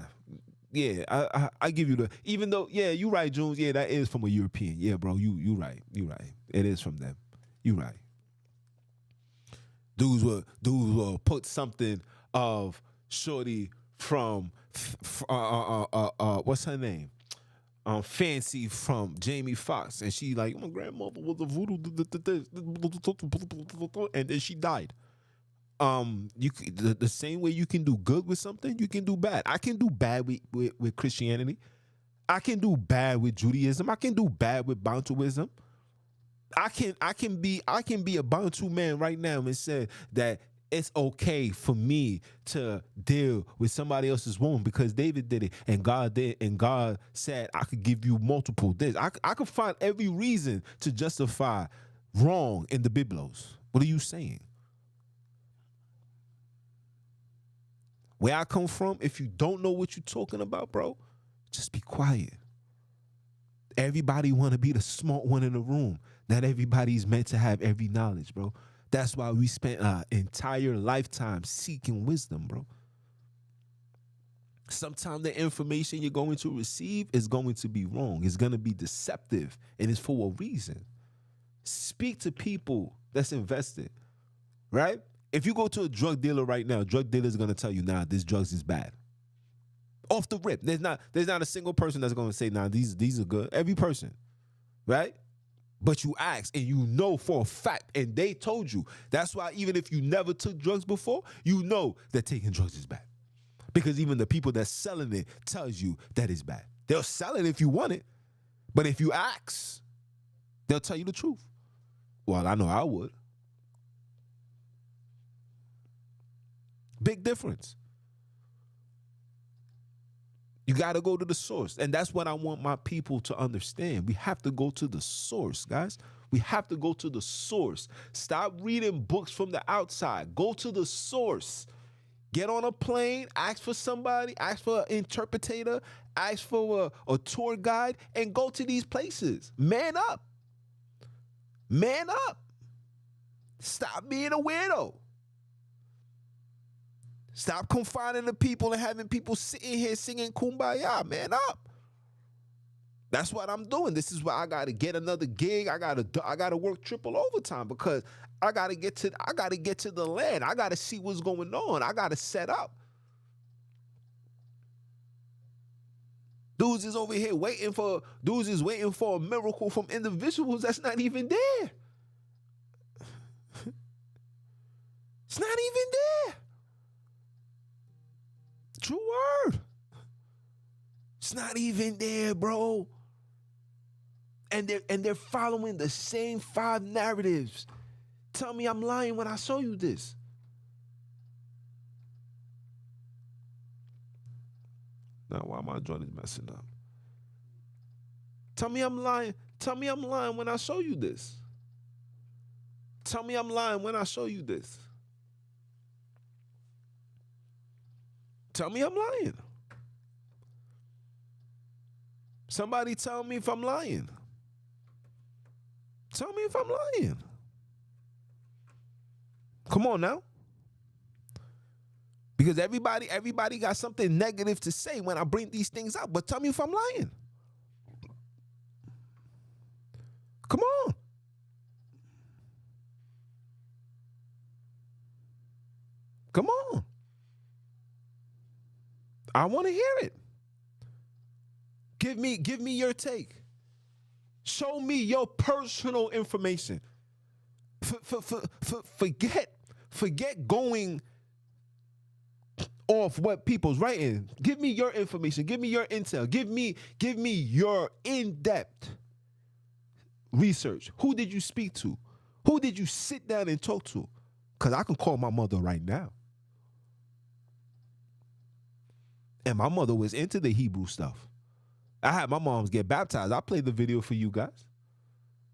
yeah, I give you the, even though, yeah, you right, Jones. Yeah, that is from a European. Yeah, bro, you right. It is from them. You right. Dudes will put something of Shorty from what's her name? Fancy from Jamie Foxx, and she like, my grandmother was a voodoo, and then she died. The same way you can do good with something, you can do bad. I can do bad with Christianity. I can do bad with Judaism. I can do bad with Bantuism. I can be a Bantu man right now and say that it's okay for me to deal with somebody else's woman because David did it and God did, and God said I could give you multiple this. I could find every reason to justify wrong in the Biblos. What are you saying? Where I come from, if you don't know what you're talking about, bro, just be quiet. Everybody want to be the smart one in the room. Not everybody's meant to have every knowledge, bro. That's why we spent an entire lifetime seeking wisdom, bro. Sometimes the information you're going to receive is going to be wrong. It's going to be deceptive, and it's for a reason. Speak to people that's invested, right? If you go to a drug dealer right now, drug dealer is going to tell you, nah, this drugs is bad. Off the rip. There's not a single person that's going to say, nah, these are good. Every person, right? But you ask and you know for a fact, and they told you. That's why even if you never took drugs before, you know that taking drugs is bad. Because even the people that's selling it tells you that it's bad. They'll sell it if you want it. But if you ask, they'll tell you the truth. Well, I know I would. Big difference. You got to go to the source. And that's what I want my people to understand. We have to go to the source, guys. We have to go to the source. Stop reading books from the outside. Go to the source. Get on a plane, ask for somebody, ask for an interpreter, ask for a tour guide, and go to these places. Man up. Man up. Stop being a weirdo. Stop confining the people and having people sitting here singing Kumbaya. Man up. That's what I'm doing. This is why I gotta get another gig. I gotta work triple overtime because I gotta get to the land. I gotta see what's going on. I gotta set up. Dudes is over here waiting for a miracle from individuals that's not even there. It's not even there. True word. It's not even there, bro. And they're following the same 5 narratives. Tell me I'm lying when I show you this. Now, why my joint is messing up? Tell me I'm lying. Tell me I'm lying when I show you this. Tell me I'm lying when I show you this. Tell me I'm lying. Somebody tell me if I'm lying. Tell me if I'm lying. Come on now. Because everybody got something negative to say when I bring these things up. But tell me if I'm lying. Come on. Come on. I want to hear it. Give me your take. Show me your personal information. Forget going off what people's writing. Give me your information. Give me your intel. Give me your in-depth research. Who did you speak to? Who did you sit down and talk to? Because I can call my mother right now. And my mother was into the Hebrew stuff. I had my moms get baptized. I played the video for you guys.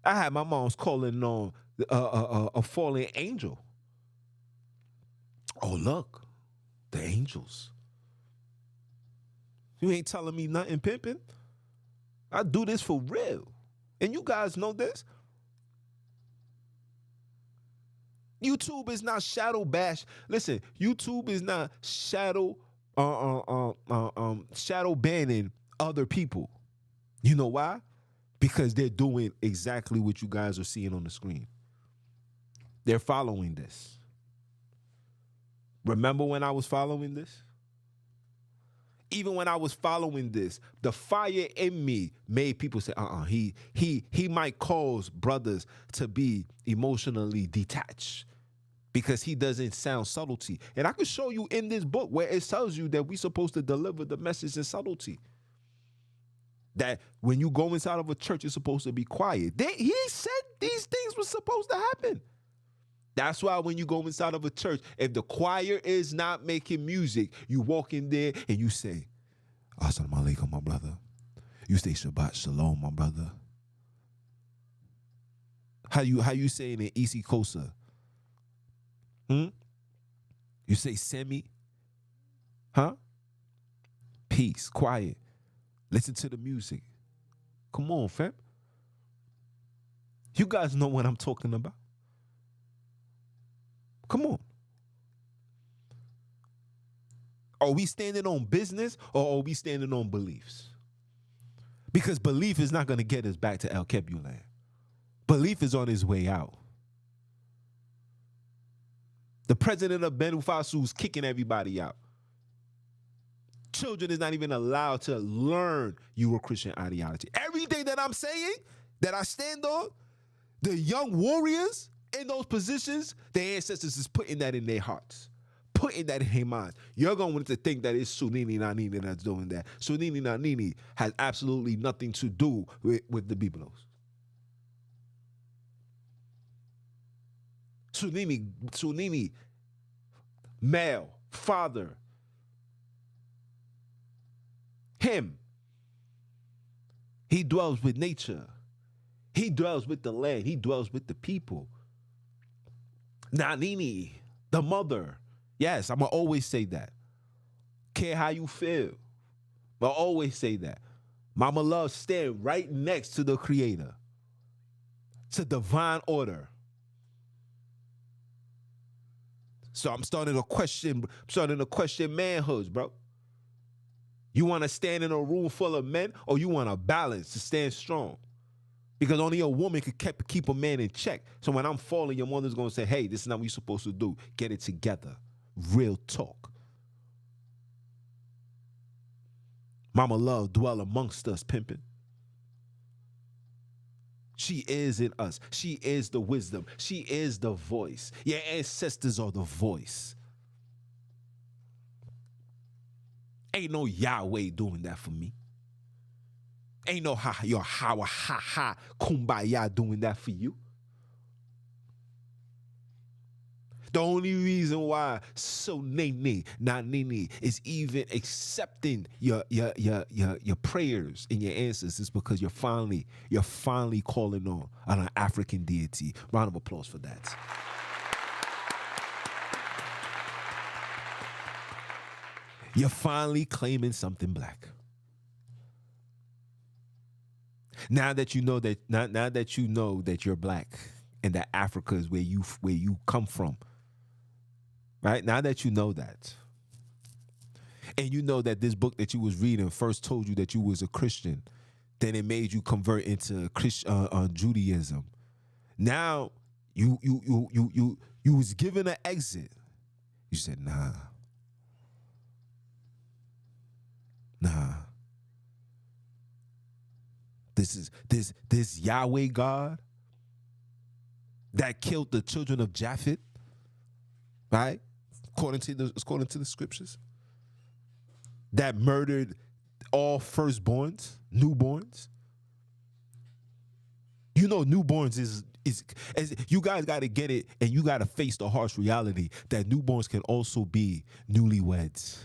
I had my moms calling on a fallen angel. Oh, look, the angels. You ain't telling me nothing, pimping. I do this for real. And you guys know this. YouTube is not shadow bash. Listen, YouTube is not shadow banning other people. You know why? Because they're doing exactly what you guys are seeing on the screen. They're following this. Remember when I was following this? Even when I was following this, the fire in me made people say, he might cause brothers to be emotionally detached because he doesn't sound subtlety. And I can show you in this book where it tells you that we're supposed to deliver the message in subtlety. That when you go inside of a church, it's supposed to be quiet. He said these things were supposed to happen. That's why when you go inside of a church, if the choir is not making music, you walk in there and you say, Assalamu alaikum, my brother. You say Shabbat Shalom, my brother. How you saying it, Isi Kosa? You say Semi? Huh? Peace, quiet. Listen to the music. Come on, fam. You guys know what I'm talking about. Come on. Are we standing on business or are we standing on beliefs? Because belief is not going to get us back to El Kebulan. Belief is on his way out. The president of Benu Fasu is kicking everybody out. Children is not even allowed to learn Euro-Christian ideology. Everything that I'm saying, that I stand on, the young warriors in those positions, their ancestors is putting that in their hearts, putting that in their minds. You're going to think that it's Sunini Nanini that's doing that. Sunini Nanini has absolutely nothing to do with the Biblos. Sunini, male, father, him. He dwells with nature. He dwells with the land. He dwells with the people. Nanini, the mother. Yes, I'm going to always say that. Care how you feel. But always say that. Mama Love stand right next to the creator. It's a divine order. So I'm starting to question manhoods, bro. You want to stand in a room full of men or you want a balance to stand strong? Because only a woman could keep a man in check. So when I'm falling, your mother's going to say, hey, this is not what you're supposed to do. Get it together. Real talk. Mama Love dwell amongst us, pimping. She is in us. She is the wisdom. She is the voice. Your ancestors are the voice. Ain't no Yahweh doing that for me. Ain't no your Kumbaya doing that for you. The only reason why So Nene, not Nene, is even accepting your prayers and your answers is because you're finally calling on an African deity. Round of applause for that. You're finally claiming something black. Now that you know that now that you know that you're black and that Africa is where you come from. Right? Now that you know that, and you know that this book that you was reading first told you that you was a Christian, then it made you convert into Judaism. Now you was given an exit. You said, nah. This Yahweh God that killed the children of Japhet, right? According to the scriptures, that murdered all firstborns, newborns. You know, newborns is as you guys got to get it, and you got to face the harsh reality that newborns can also be newlyweds.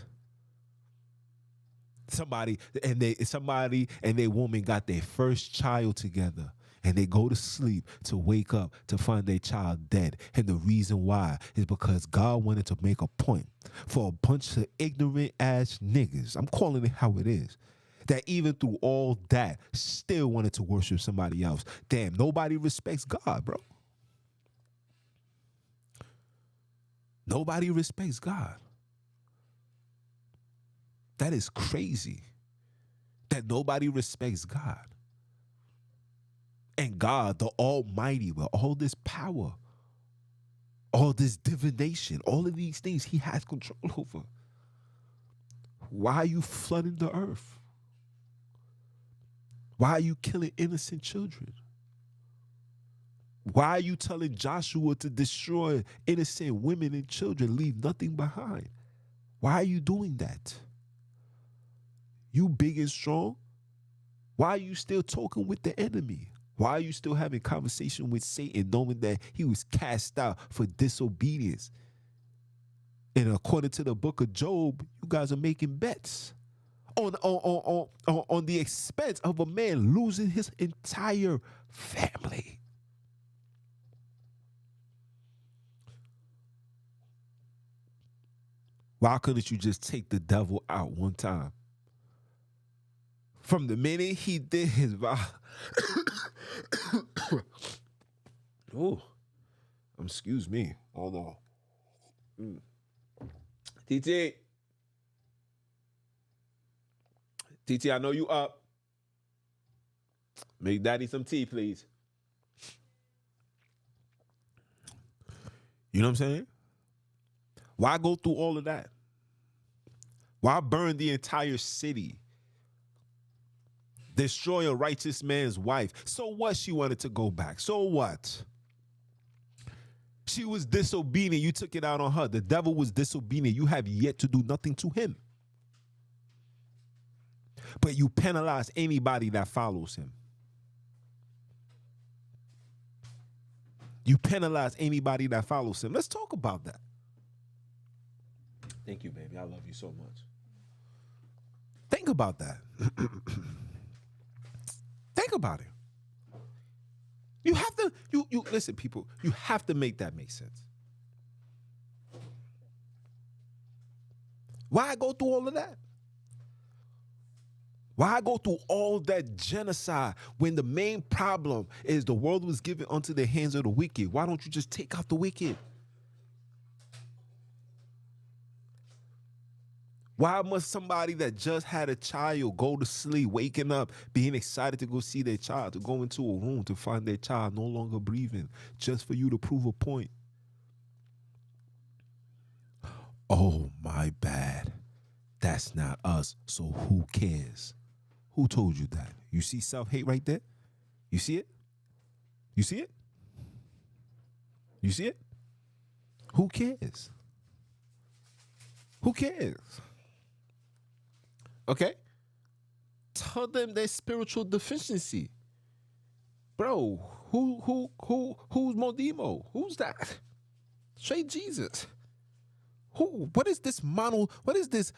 Somebody and their woman got their first child together. And they go to sleep to wake up to find their child dead. And the reason why is because God wanted to make a point for a bunch of ignorant ass niggas. I'm calling it how it is. That even through all that, still wanted to worship somebody else. Damn, nobody respects God, bro. Nobody respects God. That is crazy. That nobody respects God. And God, the Almighty, with all this power, all this divination, all of these things he has control over. Why are you flooding the earth? Why are you killing innocent children? Why are you telling Joshua to destroy innocent women and children, leave nothing behind? Why are you doing that? You big and strong? Why are you still talking with the enemy? Why are you still having conversation with Satan knowing that he was cast out for disobedience? And according to the book of Job, you guys are making bets on the expense of a man losing his entire family. Why couldn't you just take the devil out one time? From the minute he did his vow. Oh, excuse me. Oh no. TT, I know you up. Make daddy some tea, please. You know what I'm saying? Why go through all of that? Why burn the entire city? Destroy a righteous man's wife. So what? She wanted to go back. So what? She was disobedient. You took it out on her. The devil was disobedient. You have yet to do nothing to him. But you penalize anybody that follows him. You penalize anybody that follows him. Let's talk about that. Thank you, baby. I love you so much. Think about that. Think about it. You have to, you listen, people, you have to make that make sense. Why go through all of that? Why go through all that genocide when the main problem is the world was given unto the hands of the wicked? Why don't you just take out the wicked? Why must somebody that just had a child go to sleep, waking up, being excited to go see their child, to go into a room to find their child no longer breathing, just for you to prove a point? Oh, my bad. That's not us, so who cares? Who told you that? You see self-hate right there? You see it? You see it? You see it? Who cares? Who cares? Okay? Tell them their spiritual deficiency. Bro, who's Modimo? Who's that? Straight Jesus. Who? What is this what is this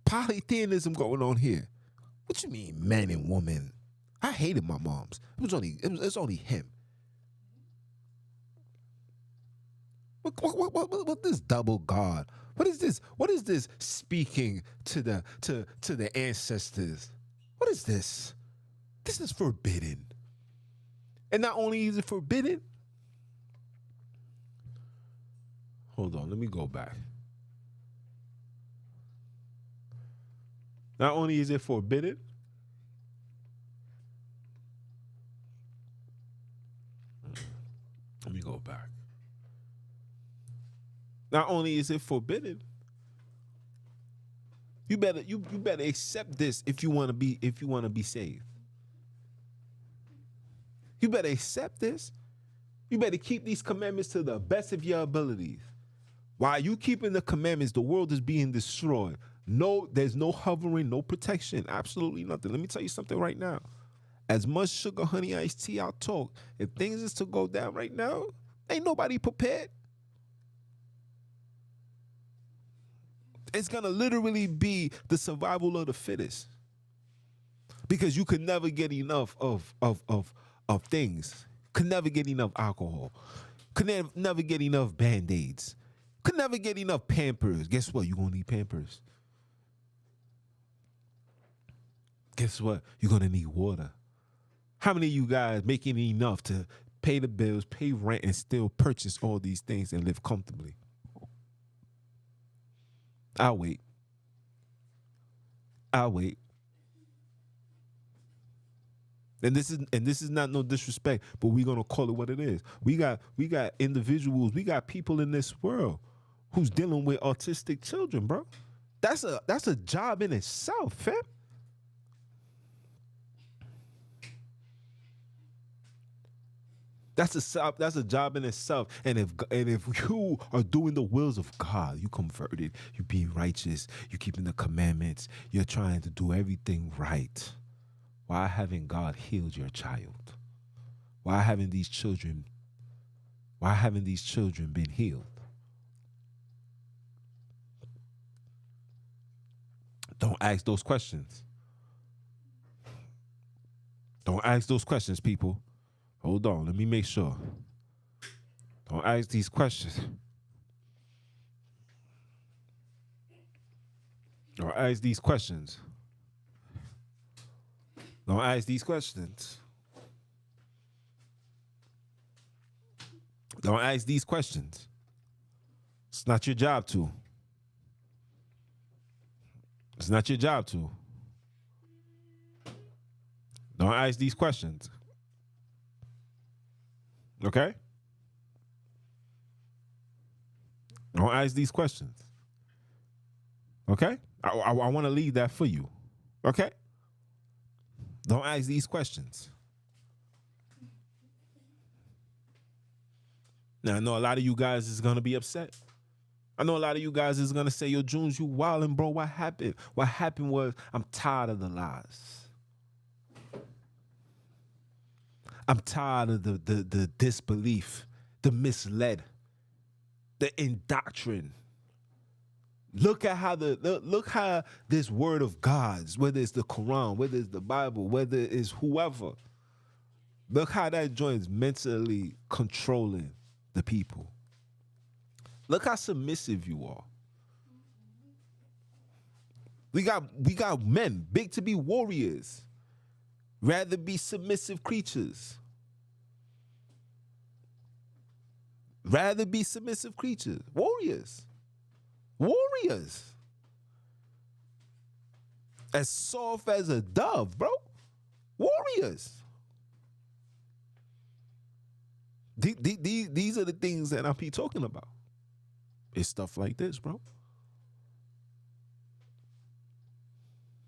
polytheism going on here? What you mean, man and woman? I hated my moms. It was only him. What this double God? What is this? What is this speaking to the ancestors? What is this? This is forbidden. And not only is it forbidden, hold on, let me go back. Not only is it forbidden, let me go back. Not only is it forbidden, you better accept this if you want to be saved. You better accept this. You better keep these commandments to the best of your abilities. While you keeping the commandments, the world is being destroyed. No, there's no hovering, no protection, absolutely nothing. Let me tell you something right now. As much sugar, honey, iced tea I'll talk, if things is to go down right now, ain't nobody prepared. It's gonna literally be the survival of the fittest. Because you could never get enough of things. Could never get enough alcohol. Could never get enough Band-Aids. Could never get enough Pampers. Guess what? You're gonna need Pampers. Guess what? You're gonna need water. How many of you guys making enough to pay the bills, pay rent, and still purchase all these things and live comfortably? I'll wait. And this is not no disrespect, but we're gonna call it what it is. We got individuals, we got people in this world who's dealing with autistic children, bro. That's a job in itself, fam. That's a job in itself. And if you are doing the wills of God, you converted, you being righteous, you keeping the commandments, you're trying to do everything right. Why haven't God healed your child? Why haven't these children been healed? Don't ask those questions. Don't ask those questions, people. Hold on, let me make sure. Don't ask these questions. Don't ask these questions. Don't ask these questions. Don't ask these questions. It's not your job to. It's not your job to. Don't ask these questions. Okay? Don't ask these questions. Okay? I want to leave that for you. Okay? Don't ask these questions. Now, I know a lot of you guys is going to be upset. I know a lot of you guys is going to say, yo, Junes, you wildin', bro. What happened? What happened was I'm tired of the lies. I'm tired of the disbelief, the misled, the indoctrination. Look how this word of God's, whether it's the Quran, whether it's the Bible, whether it's whoever, look how that joint's mentally controlling the people. Look how submissive you are. We got men big to be warriors, rather be submissive creatures. Rather be submissive creatures, warriors. Warriors. As soft as a dove, bro. Warriors. These are the things that I be talking about. It's stuff like this, bro.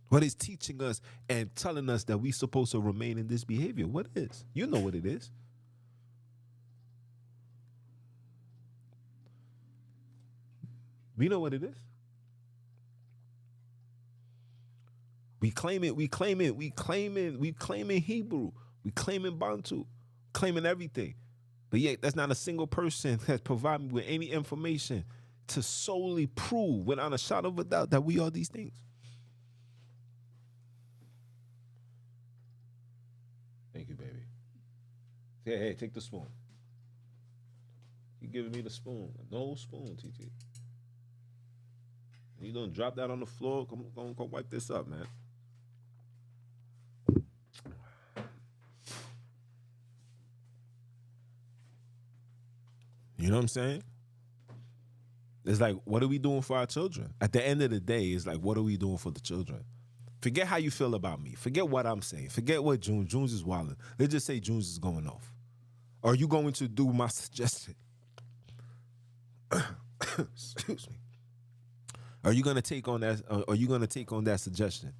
What is teaching us and telling us that we supposed to remain in this behavior? What is? You know what it is. We know what it is. We claim it Hebrew. We claiming Bantu. Claiming everything. But yet, that's not a single person that's provided me with any information to solely prove without a shadow of a doubt that we are these things. Thank you, baby. Hey, take the spoon. You giving me the spoon. No spoon, TT. You gonna drop that on the floor? Come wipe this up, man. You know what I'm saying? It's like, what are we doing for our children? At the end of the day, it's like, what are we doing for the children? Forget how you feel about me. Forget what I'm saying. Forget what Junes is wilding. Let's just say Junes is going off. Are you going to do my suggestion? Excuse me. Are you going to take on that? Are you going to take on that suggestion?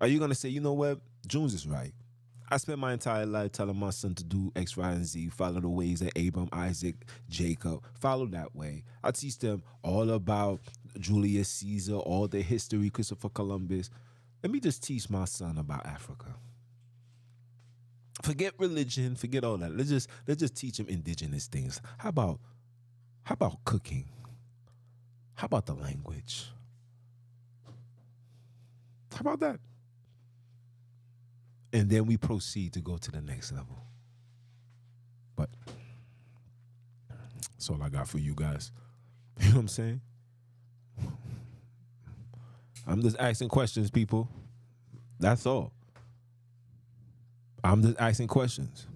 Are you going to say, you know what? Junes is right. I spent my entire life telling my son to do X, Y, and Z, follow the ways of Abram, Isaac, Jacob, follow that way. I teach them all about Julius Caesar, all the history, Christopher Columbus. Let me just teach my son about Africa. Forget religion, forget all that. Let's just teach him indigenous things. How about cooking? How about the language? How about that? And then we proceed to go to the next level. But that's all I got for you guys. You know what I'm saying? I'm just asking questions, people. That's all. I'm just asking questions.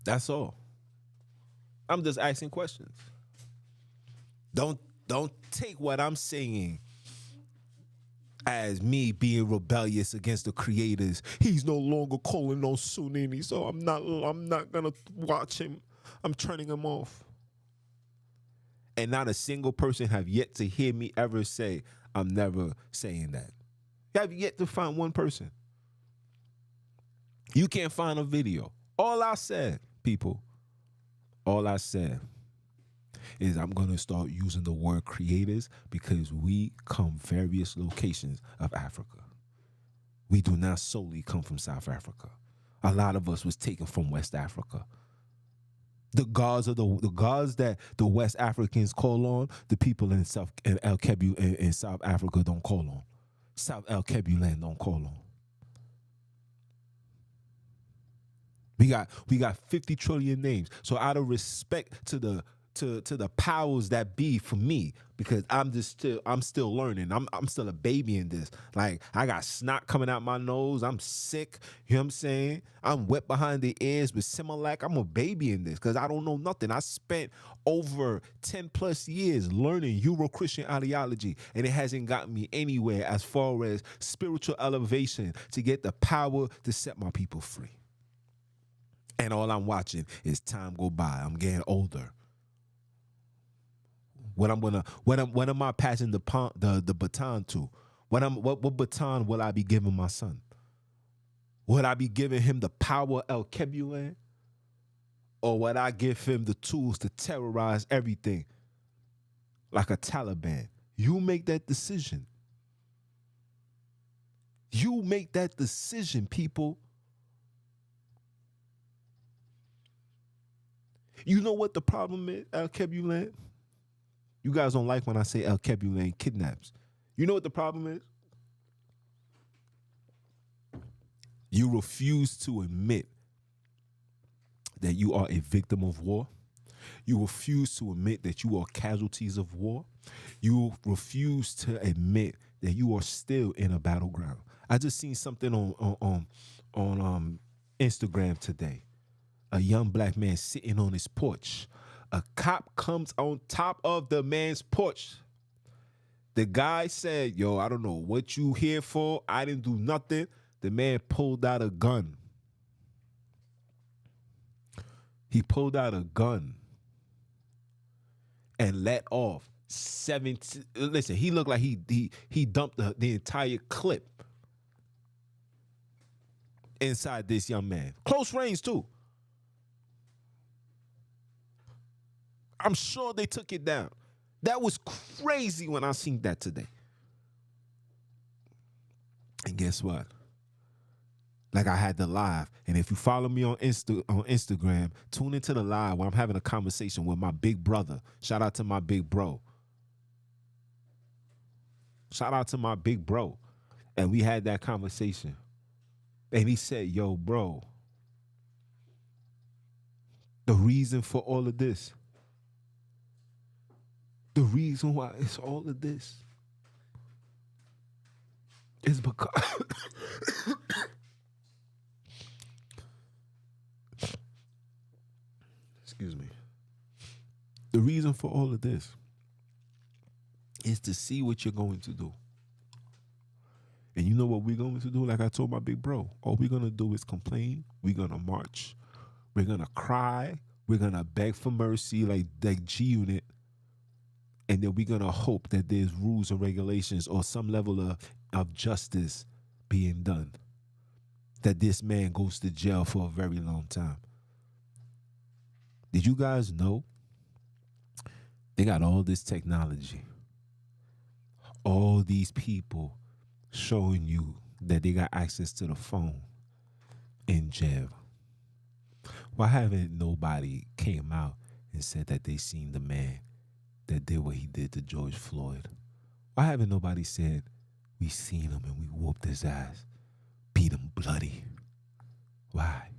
That's all. I'm just asking questions. Don't take what I'm saying as me being rebellious against the creators. He's no longer calling on Sunini, so I'm not gonna watch him. I'm turning him off. And not a single person have yet to hear me ever say, I'm never saying that. You have yet to find one person. You can't find a video. All I said, people, all I said is I'm going to start using the word creators because we come various locations of Africa. We do not solely come from South Africa. A lot of us was taken from West Africa. The gods that the West Africans call on, the people in El Kebu in South Africa don't call on. South El Kebu land don't call on. We got 50 trillion names. So out of respect to the powers that be for me, because I'm still learning. I'm still a baby in this. Like, I got snot coming out my nose. I'm sick. You know what I'm saying? I'm wet behind the ears with Similac. I'm a baby in this because I don't know nothing. I spent over 10 plus years learning Euro-Christian ideology, and it hasn't gotten me anywhere as far as spiritual elevation to get the power to set my people free. And all I'm watching is time go by. I'm getting older. When am I passing the baton to? What baton will I be giving my son? Would I be giving him the power El Kebulan? Or would I give him the tools to terrorize everything like a Taliban? You make that decision. You make that decision, people. You know what the problem is, El Kebulan? You guys don't like when I say El Kebulan kidnaps. You know what the problem is? You refuse to admit that you are a victim of war. You refuse to admit that you are casualties of war. You refuse to admit that you are still in a battleground. I just seen something on Instagram today. A young black man sitting on his porch. A cop comes on top of the man's porch. The guy said, yo, I don't know what you here for. I didn't do nothing. The man pulled out a gun. He pulled out a gun and let off 17. Listen, he looked like he dumped the entire clip inside this young man. Close range too. I'm sure they took it down. That was crazy when I seen that today. And guess what? Like I had the live. And if you follow me on Instagram, tune into the live where I'm having a conversation with my big brother. Shout out to my big bro. Shout out to my big bro. And we had that conversation. And he said, yo, bro, the reason for all of this, the reason why it's all of this is because excuse me. The reason for all of this is to see what you're going to do. And you know what we're going to do? Like I told my big bro, all we're going to do is complain. We're going to march. We're going to cry. We're going to beg for mercy like G-Unit. And then we're going to hope that there's rules and regulations or some level of justice being done. That this man goes to jail for a very long time. Did you guys know they got all this technology? All these people showing you that they got access to the phone in jail. Why haven't nobody came out and said that they seen the man that did what he did to George Floyd? Why haven't nobody said we seen him and we whooped his ass, beat him bloody? Why?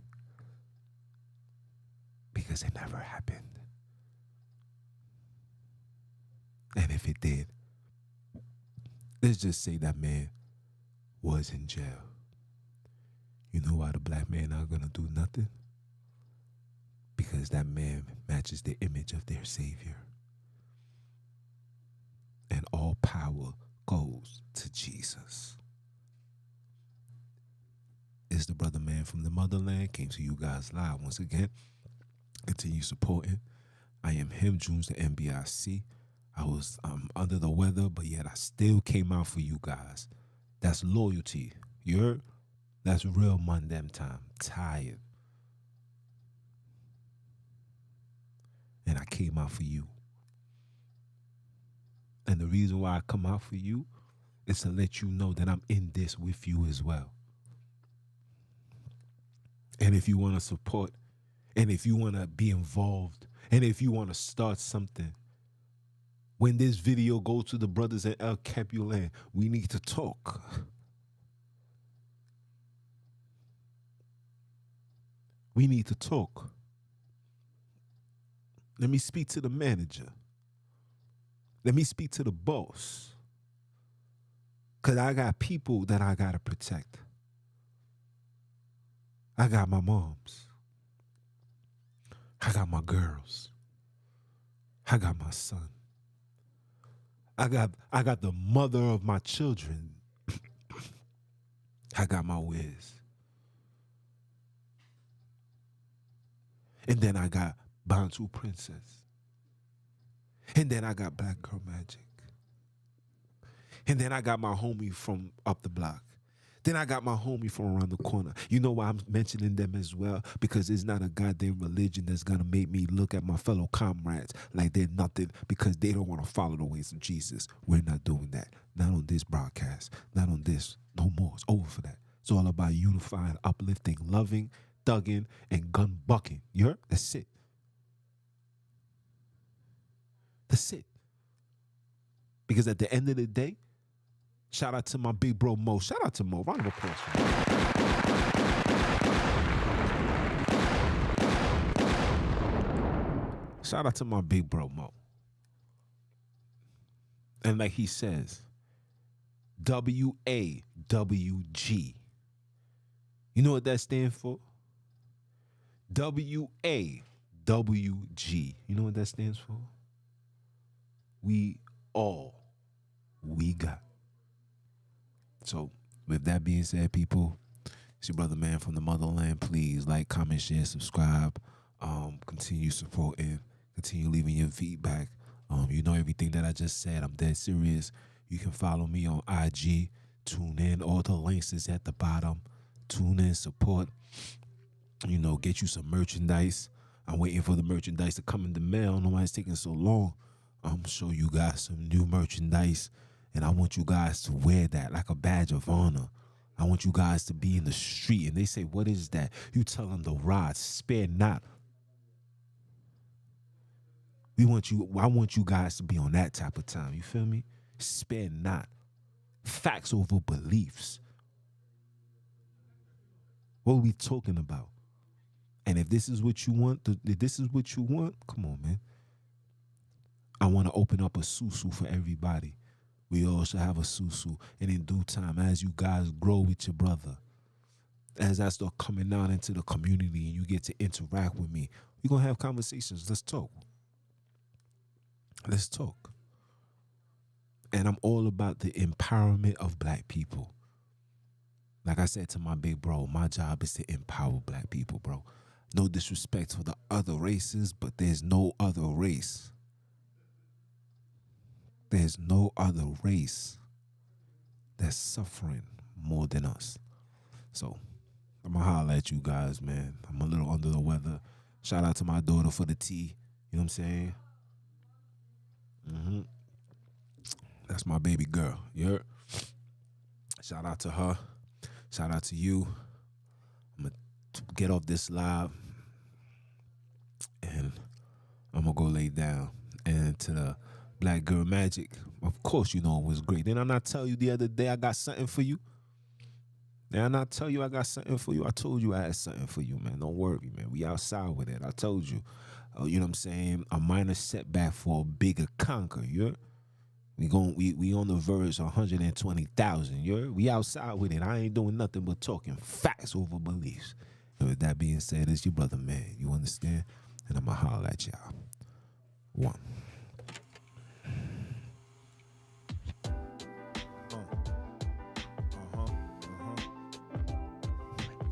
Because it never happened. And if it did, let's just say that man was in jail. You know why the black man not gonna do nothing? Because that man matches the image of their savior. And all power goes to Jesus. It's the brother man from the motherland. Came to you guys live once again. Continue supporting. I am him, Junes the MBIC. I was under the weather, but yet I still came out for you guys. That's loyalty. You heard? That's real Monday time. Tired. And I came out for you. And the reason why I come out for you is to let you know that I'm in this with you as well. And if you want to support, and if you want to be involved, and if you want to start something, when this video goes to the brothers in El Capulan, we need to talk. We need to talk. Let me speak to the manager. Let me speak to the boss. Because I got people that I got to protect. I got my moms. I got my girls. I got my son. I got the mother of my children. I got my Wiz. And then I got Bantu Princess. And then I got Black Girl Magic. And then I got my homie from up the block. Then I got my homie from around the corner. You know why I'm mentioning them as well? Because it's not a goddamn religion that's going to make me look at my fellow comrades like they're nothing because they don't want to follow the ways of Jesus. We're not doing that. Not on this broadcast. Not on this. No more. It's over for that. It's all about unifying, uplifting, loving, thugging, and gun bucking. You heard? That's it. That's it. Because at the end of the day, shout out to my big bro Mo. Shout out to Mo. Round of applause for Mo. Shout out to my big bro Mo. And like he says, WAWG. You know what that stands for? WAWG. You know what that stands for? We all we got. So, with that being said, people, it's your brother man from the motherland. Please like, comment, share, subscribe. Continue supporting. Continue leaving your feedback. You know everything that I just said. I'm dead serious. You can follow me on IG. Tune in. All the links is at the bottom. Tune in, support. You know, get you some merchandise. I'm waiting for the merchandise to come in the mail. I don't know why it's taking so long. I'm gonna show you guys some new merchandise. And I want you guys to wear that like a badge of honor. I want you guys to be in the street. And they say, what is that? You tell them the rod, spare not. I want you guys to be on that type of time. You feel me? Spare not. Facts over beliefs. What are we talking about? And if this is what you want, come on, man. I want to open up a susu for everybody. We all should have a susu. And in due time, as you guys grow with your brother, as I start coming out into the community and you get to interact with me, we're going to have conversations. Let's talk. Let's talk. And I'm all about the empowerment of black people. Like I said to my big bro, my job is to empower black people, bro. No disrespect for the other races, but there's no other race. There's no other race that's suffering more than us. So I'm going to holler at you guys, man. I'm a little under the weather. Shout out to my daughter for the tea. You know what I'm saying? That's my baby girl. You heard? Shout out to her. Shout out to you. I'm going to get off this live and I'm going to go lay down. And to the Black Girl Magic, of course you know it was great. Did I not tell you the other day I got something for you? Did I not tell you I got something for you? I told you I had something for you, man. Don't worry, man. We outside with it. I told you. You know what I'm saying? A minor setback for a bigger conquer, you heard? We on the verge of 120,000, you heard? We outside with it. I ain't doing nothing but talking facts over beliefs. And with that being said, it's your brother, man. You understand? And I'm going to holler at y'all. One.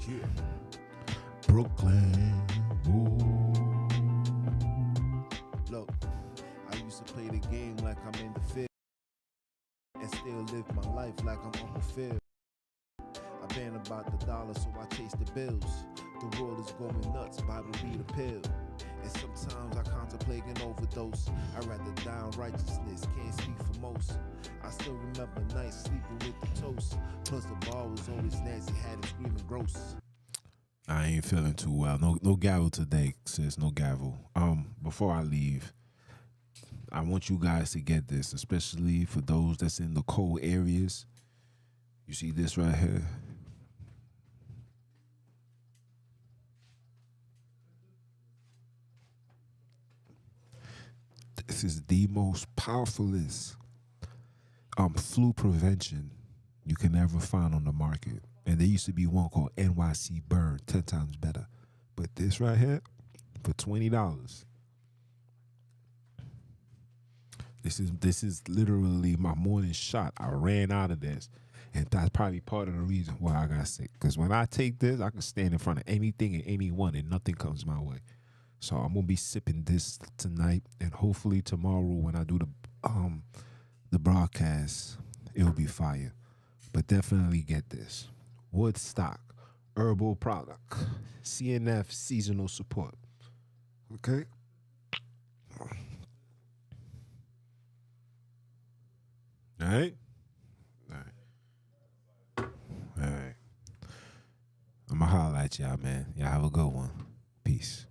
Yeah. Brooklyn. Ooh. Look, I used to play the game like I'm in the field and still live my life like I'm Uncle Phil. I've been about the dollar, so I chase the bills. The world is going nuts, Bible be the pill. And sometimes I contemplate an overdose. I'd rather die in righteousness, can't speak for most. I still remember nights sleeping with the toast. Plus the bar was always nasty, had it screaming gross. I ain't feeling too well. No gavel today, sis. No gavel. Before I leave, I want you guys to get this, especially for those that's in the cold areas. You see this right here? This is the most powerfulest flu prevention you can ever find on the market. And there used to be one called NYC Burn, 10 times better. But this right here, for $20. This is literally my morning shot. I ran out of this. And that's probably part of the reason why I got sick. Because when I take this, I can stand in front of anything and anyone and nothing comes my way. So I'm going to be sipping this tonight. And hopefully tomorrow when I do the broadcast, it'll be fire. But definitely get this. Woodstock herbal product. CNF seasonal support. Okay? All right? All right. All right. I'm going to holler at y'all, man. Y'all have a good one. Peace.